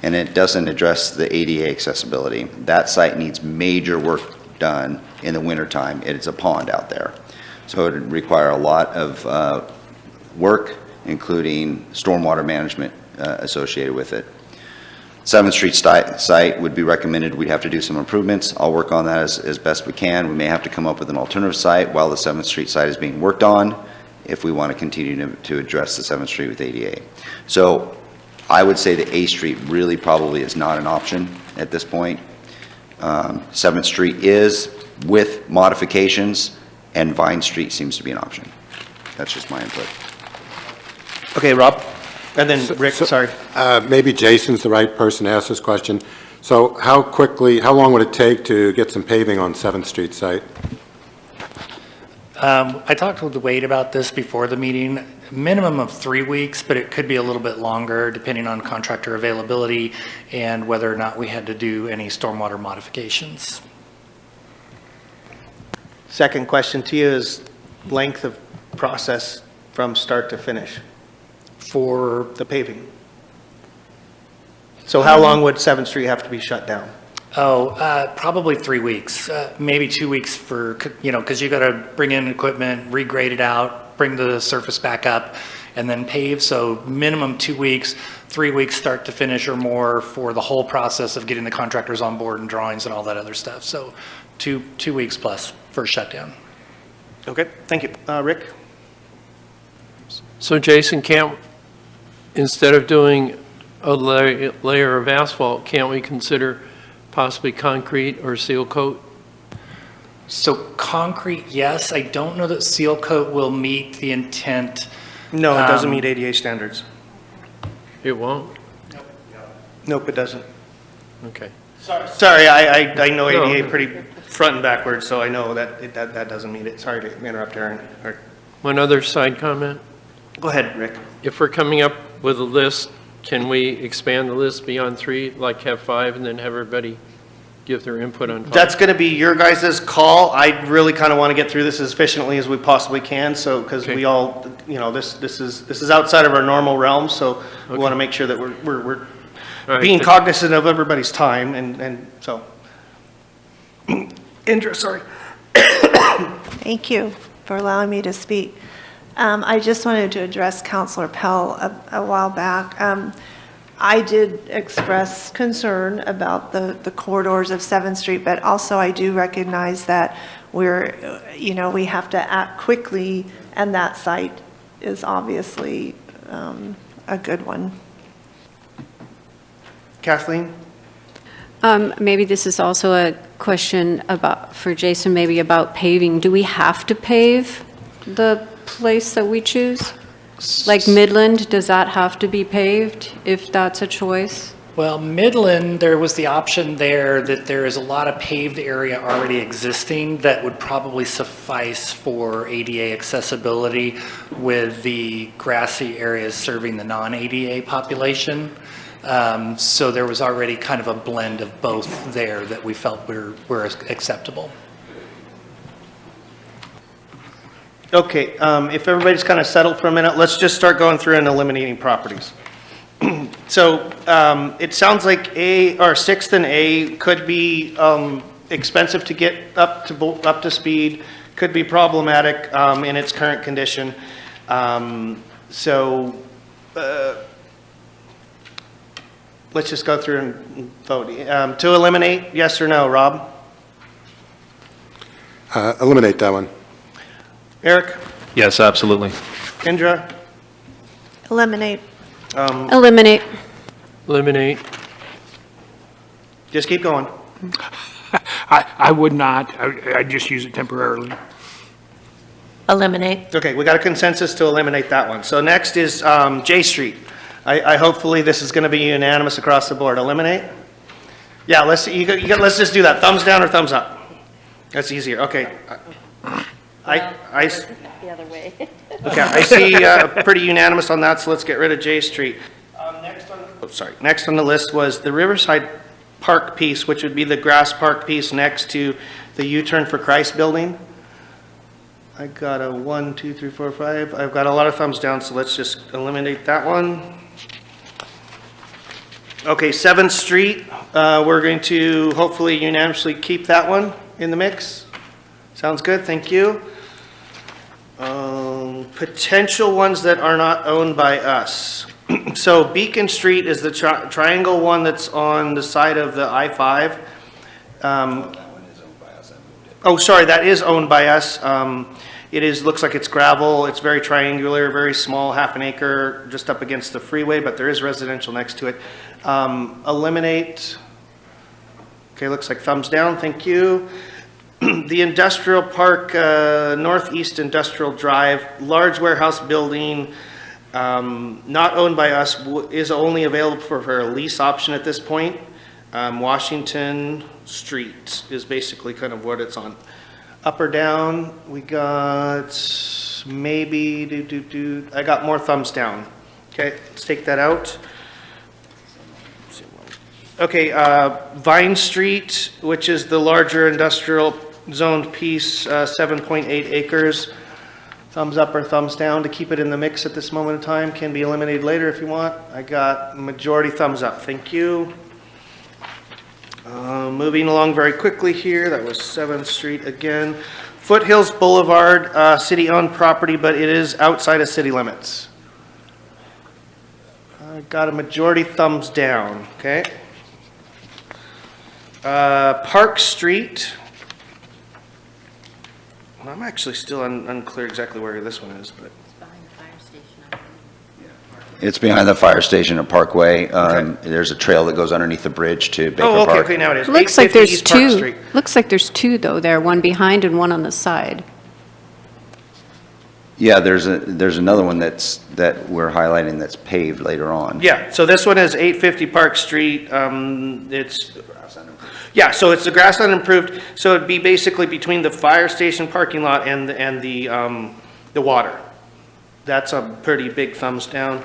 and it doesn't address the ADA accessibility. That site needs major work done in the wintertime. It's a pond out there. So it would require a lot of work, including stormwater management associated with it. 7th Street site would be recommended. We'd have to do some improvements. I'll work on that as best we can. We may have to come up with an alternative site while the 7th Street site is being worked on if we want to continue to address the 7th Street with ADA. So I would say that A Street really probably is not an option at this point. 7th Street is with modifications, and Vine Street seems to be an option. That's just my input. Okay, Rob? And then Rick, sorry. Maybe Jason's the right person to ask this question. So how long would it take to get some paving on 7th Street site? I talked with Wade about this before the meeting, minimum of 3 weeks, but it could be a little bit longer depending on contractor availability and whether or not we had to do any stormwater modifications. Second question to you is length of process from start to finish For the paving. So how long would 7th Street have to be shut down? Probably 3 weeks, maybe 2 weeks for, because you got to bring in equipment, regrade it out, bring the surface back up, and then pave. So minimum 2 weeks, 3 weeks start to finish or more for the whole process of getting the contractors on board and drawings and all that other stuff. So 2 weeks plus for shutdown. Okay, thank you. Rick? So Jason, instead of doing a layer of asphalt, can't we consider possibly concrete or seal coat? So concrete, yes. I don't know that seal coat will meet the intent. No, it doesn't meet ADA standards. It won't? Nope, it doesn't. Okay. Sorry, I know No. ADA pretty front and backwards, so I know that that doesn't meet it. Sorry to interrupt, Aaron. One other side comment. Go ahead, Rick. If we're coming up with a list, can we expand the list beyond 3, like have 5, and then have everybody give their input on 5? That's going to be your guys' call. I really kind of want to get through this as efficiently as we possibly can, so, because Okay. we all, this is outside of our normal realm, so we want to make sure that we're All right, being th- cognizant of everybody's time, and so. Indra, sorry. Thank you for allowing me to speak. I just wanted to address Counselor Pell a while back. I did express concern about the corridors of 7th Street, but also I do recognize that we have to act quickly, and that site is obviously a good one. Kathleen? Maybe this is also a question for Jason, maybe about paving. Do we have to pave the place that we choose? Like Midland, does that have to be paved if that's a choice? Well, Midland, there was the option there that there is a lot of paved area already existing that would probably suffice for ADA accessibility with the grassy areas serving the non-ADA population. So there was already kind of a blend of both there that we felt were acceptable. Okay, if everybody's kind of settled for a minute, let's just start going through and eliminating properties. So it sounds like 6th and A could be expensive to get up to speed, could be problematic in its current condition. Let's just go through and vote. To eliminate, yes or no, Rob? Eliminate that one. Eric? Yes, absolutely. Indra? Eliminate. Eliminate. Eliminate. Just keep going. I would not. I'd just use it temporarily. Eliminate. Okay, we got a consensus to eliminate that one. So next is J Street. I hopefully this is going to be unanimous across the board. Eliminate? Yeah, let's just do that. Thumbs down or thumbs up? That's easier. Okay. The other way. Okay, I see pretty unanimous on that, so let's get rid of J Street. Next on the list was the Riverside Park piece, which would be the grass park piece next to the U-Turn for Christ building. I got a 1, 2, 3, 4, 5. I've got a lot of thumbs down, so let's just eliminate that one. Okay, 7th Street, we're going to hopefully unanimously keep that one in the mix. Sounds good, thank you. Potential ones that are not owned by us. So Beacon Street is the triangle one that's on the side of the I-5. Oh, sorry, that is owned by us. Looks like it's gravel, it's very triangular, very small, half an acre, just up against the freeway, but there is residential next to it. Eliminate. Okay, looks like thumbs down, thank you. The Industrial Park, Northeast Industrial Drive, large warehouse building, not owned by us, is only available for a lease option at this point. Washington Street is basically kind of what it's on. Up or down, we got maybe, I got more thumbs down. Okay, let's take that out. Okay, Vine Street, which is the larger industrial zoned piece, 7.8 acres. Thumbs up or thumbs down to keep it in the mix at this moment in time. Can be eliminated later if you want. I got majority thumbs up. Thank you. Moving along very quickly here, that was 7th Street again. Foothills Boulevard, city-owned property, but it is outside of city limits. I got a majority thumbs down, okay? Park Street. I'm actually still unclear exactly where this one is, but. It's behind the fire station at Parkway. Okay. There's a trail that goes underneath the bridge to Baker Oh, okay, Park. okay, now it is. Looks like 850 there's East Park two. Street. Looks like there's two, though, there, one behind and one on the side. Yeah, there's another one that we're highlighting that's paved later on. Yeah, so this one is 850 Park Street. Yeah, so it's the grass unimproved, so it'd be basically between the fire station parking lot and the water. That's a pretty big thumbs down.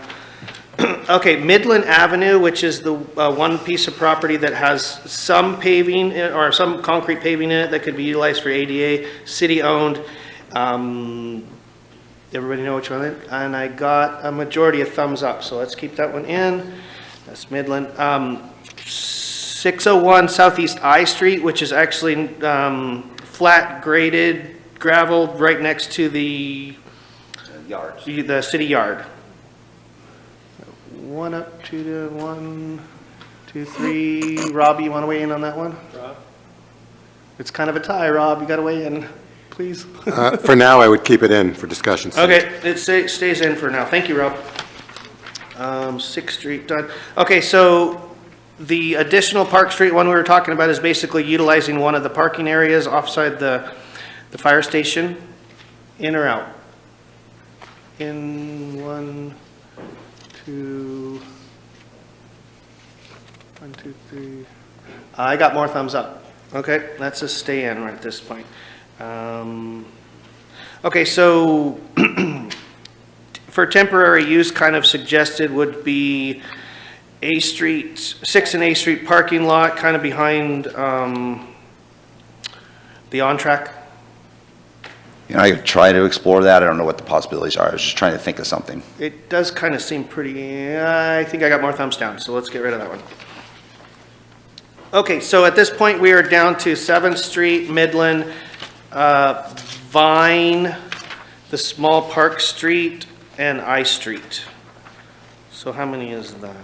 Okay, Midland Avenue, which is the one piece of property that has some paving or some concrete paving in it that could be utilized for ADA, city-owned. Everybody know which one? And I got a majority of thumbs up, so let's keep that one in. That's Midland. 601 Southeast I Street, which is actually flat graded gravel right next to the city yard. 1 up, 2 to 1, 2, 3. Rob, you want to weigh in on that one? Rob? It's kind of a tie, Rob. You got to weigh in, please. For now, I would keep it in for discussion. Okay, it stays in for now. Thank you, Rob. 6th Street done. Okay, so the additional Park Street one we were talking about is basically utilizing one of the parking areas offside the fire station. In or out? In 1, 2, 1, 2, 3. I got more thumbs up. Okay, that's a stay in right at this point. Okay, so for temporary use, kind of suggested would be A Street, 6 and A Street parking lot, kind of behind the on-track. You know, I could try to explore that. I don't know what the possibilities are. I was just trying to think of something. It does kind of seem pretty, I think I got more thumbs down, so let's get rid of that one. Okay, so at this point, we are down to 7th Street, Midland, Vine, the small Park Street, and I Street. So how many is that?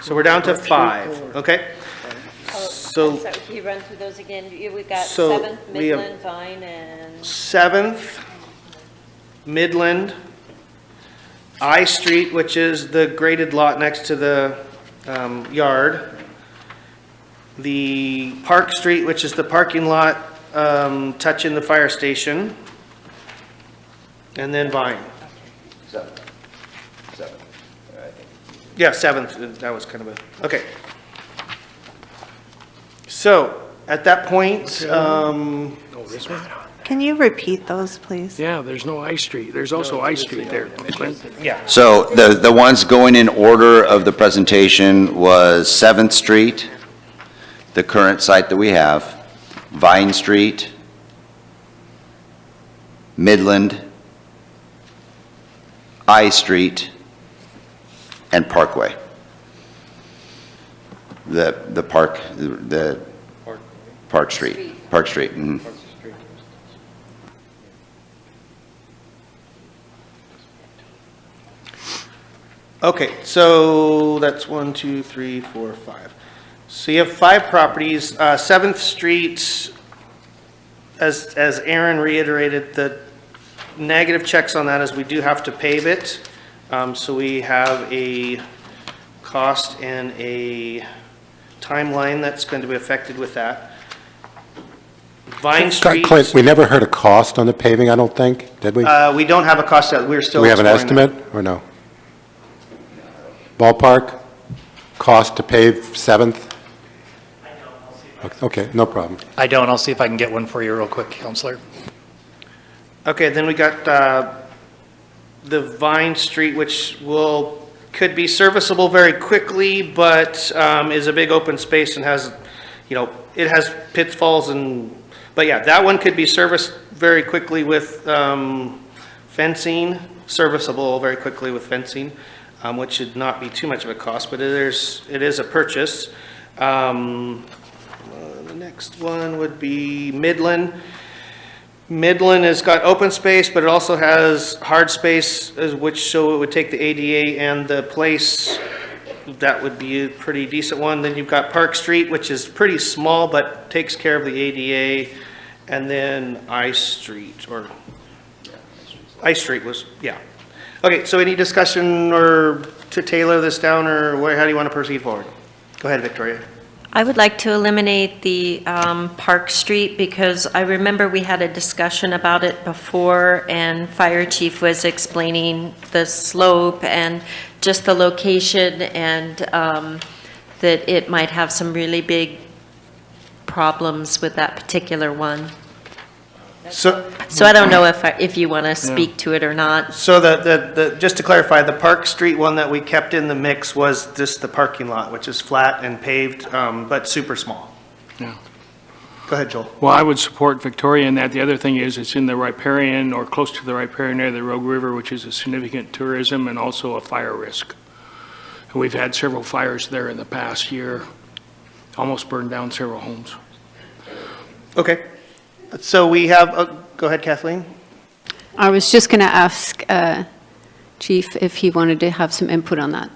So we're down to 5, okay? So Can you run through those again? We've got So 7th, we have- Midland, Vine, and 7th, Midland, I Street, which is the graded lot next to the yard. The Park Street, which is the parking lot touching the fire station. And then Vine. Seven. Yeah, 7th, that was kind of a, okay. So, at that point, Oh, this one? Can you repeat those, please? Yeah, there's no I Street. There's also I Street there. yeah, So the ones going in order of the presentation was 7th Street, the current site that we have, Vine Street, Midland, I Street, and Parkway. The Park Street. Park Street. Mhm. okay, so that's 1, 2, 3, 4, 5. So you have 5 properties. 7th Street, as Aaron reiterated, the negative checks on that is we do have to pave it. So we have a cost and a timeline that's going to be affected with that. Vine Street. Clint, we never heard a cost on the paving, I don't think, did we? We don't have a cost yet. We're Do still we have an exploring that. estimate, or no? Ballpark, cost to pave 7th? Okay, no problem. I don't. I'll see if I can get one for you real quick, Counselor. Okay, then we got the Vine Street, which could be serviceable very quickly, but is a big open space and has, it has pitfalls but yeah, that one could be serviced very quickly with fencing, serviceable very quickly with fencing, which should not be too much of a cost, but it is a purchase. The next one would be Midland. Midland has got open space, but it also has hard space, which, so it would take the ADA and the place. That would be a pretty decent one. Then you've got Park Street, which is pretty small, but takes care of the ADA. And then I Street, or I Street was, yeah. Okay, so any discussion or to tailor this down, or how do you want to proceed forward? Go ahead, Victoria. I would like to eliminate the Park Street because I remember we had a discussion about it before and Fire Chief was explaining the slope and just the location and that it might have some really big problems with that particular one. So I don't know if you want to speak to it or not. So just to clarify, the Park Street one that we kept in the mix was just the parking lot, which is flat and paved, but super small. Yeah. Go ahead, Joel. Well, I would support Victoria in that. The other thing is it's in the riparian or close to the riparian area of the Rogue River, which is a significant tourism and also a fire risk. And we've had several fires there in the past year, almost burned down several homes. Okay. So we have, go ahead, Kathleen. I was just going to ask Chief if he wanted to have some input on that.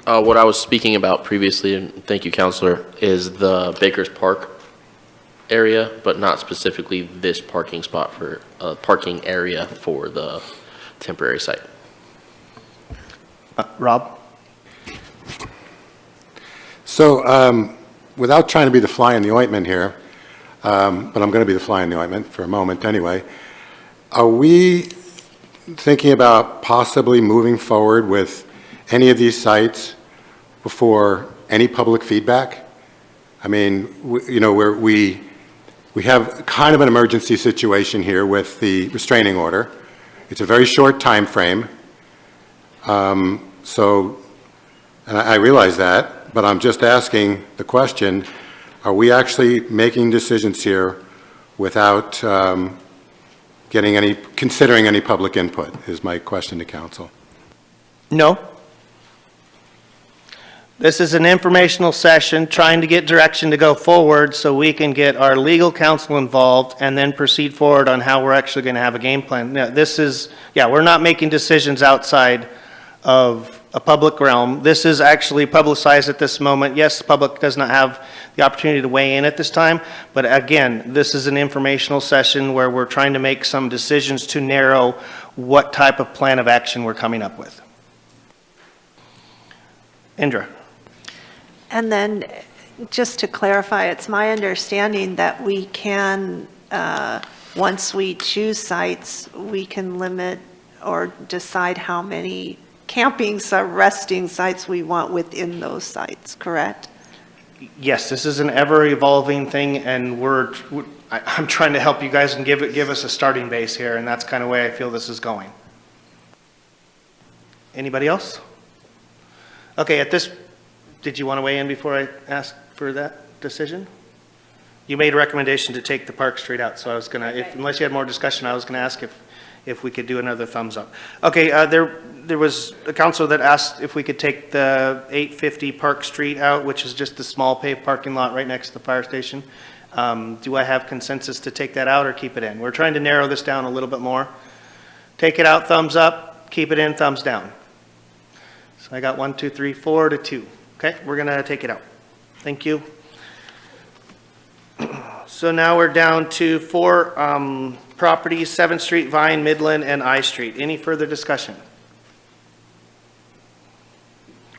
What I was speaking about previously, and thank you, Counselor, is the Bakers Park area, but not specifically this parking spot for parking area for the temporary site. Rob? So without trying to be the fly in the ointment here, but I'm going to be the fly in the ointment for a moment anyway, are we thinking about possibly moving forward with any of these sites before any public feedback? I mean, we have kind of an emergency situation here with the restraining order. It's a very short time frame. So, and I realize that, but I'm just asking the question, are we actually making decisions here without considering any public input, is my question to council. No. This is an informational session trying to get direction to go forward so we can get our legal counsel involved and then proceed forward on how we're actually going to have a game plan. Now, we're not making decisions outside of a public realm. This is actually publicized at this moment. Yes, the public does not have the opportunity to weigh in at this time, but again, this is an informational session where we're trying to make some decisions to narrow what type of plan of action we're coming up with. Indra. And then, just to clarify, it's my understanding that we can, once we choose sites, we can limit or decide how many camping, resting sites we want within those sites, correct? Yes, this is an ever-evolving thing, and I'm trying to help you guys and give us a starting base here, and that's kind of the way I feel this is going. Anybody else? Okay, did you want to weigh in before I asked for that decision? You made a recommendation to take the Park Street out, so I was going to, unless you had more discussion, I was going to ask if we could do another thumbs up. Okay, there was a counselor that asked if we could take the 850 Park Street out, which is just a small paved parking lot right next to the fire station. Do I have consensus to take that out or keep it in? We're trying to narrow this down a little bit more. Take it out, thumbs up. Keep it in, thumbs down. So I got 1, 2, 3, 4 to 2. Okay, we're going to take it out. Thank you. So now we're down to 4 properties, 7th Street, Vine, Midland, and I Street. Any further discussion?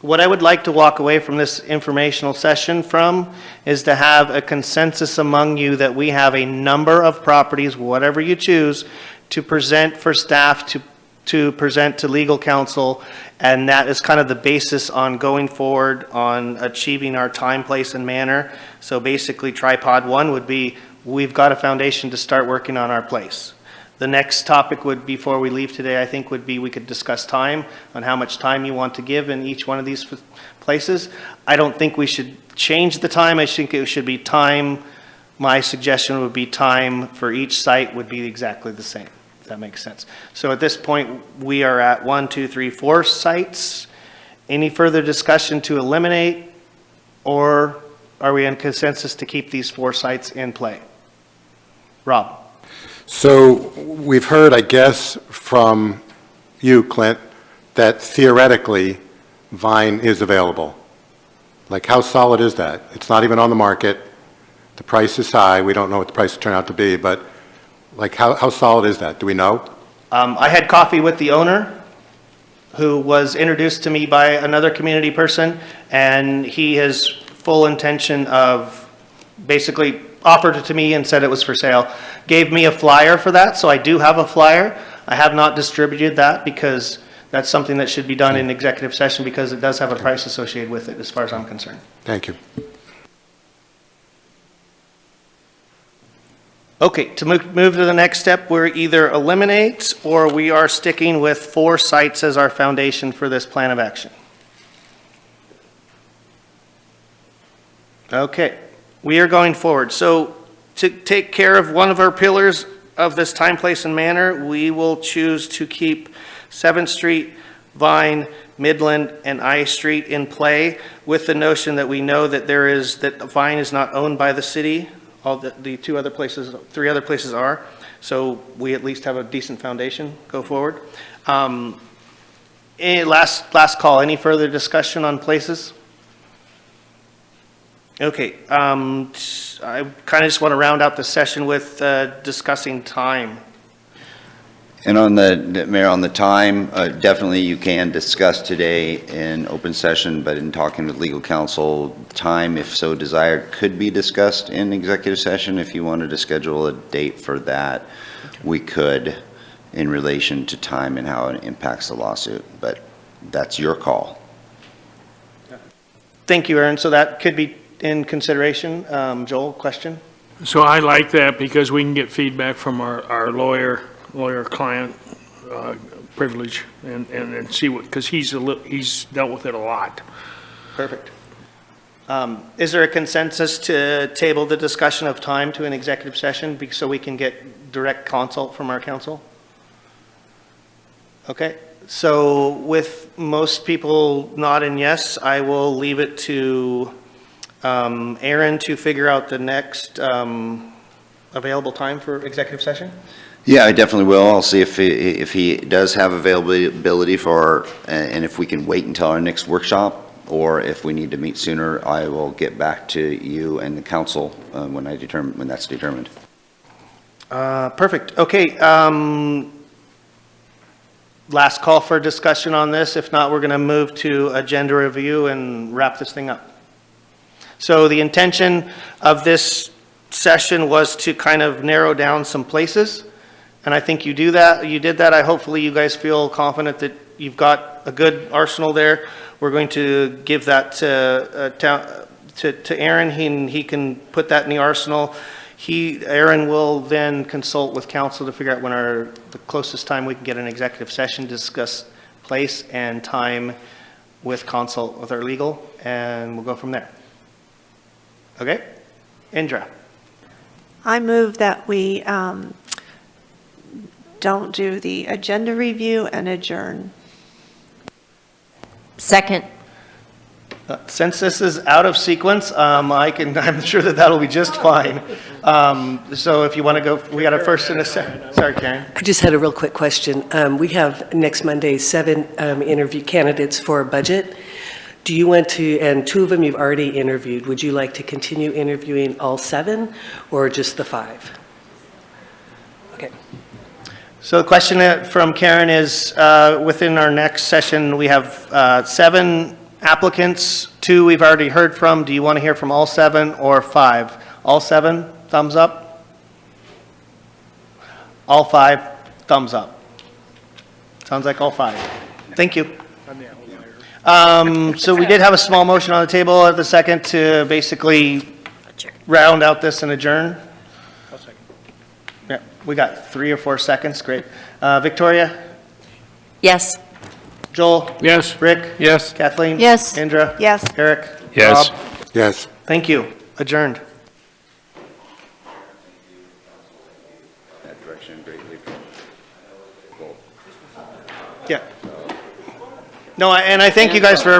What I would like to walk away from this informational session from is to have a consensus among you that we have a number of properties, whatever you choose, to present for staff to present to legal counsel, and that is kind of the basis on going forward on achieving our time, place, and manner. So basically, tripod 1 would be, we've got a foundation to start working on our place. The next topic would, before we leave today, I think would be we could discuss time, on how much time you want to give in each one of these places. I don't think we should change the time. I think it should be time. My suggestion would be time for each site would be exactly the same, if that makes sense. So at this point, we are at 1, 2, 3, 4 sites, Any further discussion to eliminate, or are we in consensus to keep these 4 sites in play? Rob? So we've heard, I guess, from you, Clint, that theoretically Vine is available. Like, how solid is that? It's not even on the market. The price is high. We don't know what the price will turn out to be, but like, how solid is that? Do we know? I had coffee with the owner, who was introduced to me by another community person, and he has full intention of basically offered it to me and said it was for sale. Gave me a flyer for that, so I do have a flyer. I have not distributed that because that's something that should be done in executive session because it does have a price associated with it as far as I'm concerned. Thank you. Okay, to move to the next step, we're either eliminate or we are sticking with 4 sites as our foundation for this plan of action. Okay, we are going forward. So to take care of one of our pillars of this time, place, and manner, we will choose to keep 7th Street, Vine, Midland, and I Street in play with the notion that we know that that Vine is not owned by the city. All the 3 other places are, so we at least have a decent foundation go forward. Last call, any further discussion on places? Okay, I kind of just want to round out the session with discussing time. And on the, Mayor, on the time, definitely you can discuss today in open session, but in talking with legal counsel, time, if so desired, could be discussed in executive session. If you wanted to schedule a date for that, we could in relation to time and how it impacts the lawsuit, but that's your call. Thank you, Aaron. So that could be in consideration. Joel, question? So I like that because we can get feedback from our lawyer-client privilege and see what, because he's dealt with it a lot. Perfect. Is there a consensus to table the discussion of time to an executive session so we can get direct consult from our counsel? Okay, so with most people nodding yes, I will leave it to Aaron to figure out the next available time for executive session. Yeah, I definitely will. I'll see if he does have availability for, and if we can wait until our next workshop, or if we need to meet sooner, I will get back to you and the council when that's determined. Perfect. Okay. Last call for discussion on this. If not, we're going to move to agenda review and wrap this thing up. So the intention of this session was to kind of narrow down some places. And I think you did that. Hopefully you guys feel confident that you've got a good arsenal there. We're going to give that to Aaron. He can put that in the arsenal. Aaron will then consult with council to figure out when the closest time we can get an executive session to discuss place and time with consult with our legal, and we'll go from there. Okay? Indra. I move that we don't do the agenda review and adjourn. Second. Since this is out of sequence, I'm sure that'll be just fine. So if you want to go, we got a first and a second. Sorry, Karen. I just had a real quick question. We have next Monday 7 interview candidates for a budget. Do you want to, and 2 of them you've already interviewed, would you like to continue interviewing all 7 or just the 5? Okay. So the question from Karen is, within our next session, we have 7 applicants, 2 we've already heard from. Do you want to hear from all 7 or 5? All 7, thumbs up. All 5, thumbs up. Sounds like all 5. Thank you. So we did have a small motion on the table at the second to basically round out this and adjourn. Yeah, we got 3 or 4 seconds. Great. Victoria? Yes. Joel? Yes. Rick? Yes. Kathleen? Yes. Indra? Yes. Eric? Yes. Rob? Yes. Thank you. Adjourned. That direction greatly. Yeah. No, and I thank you guys for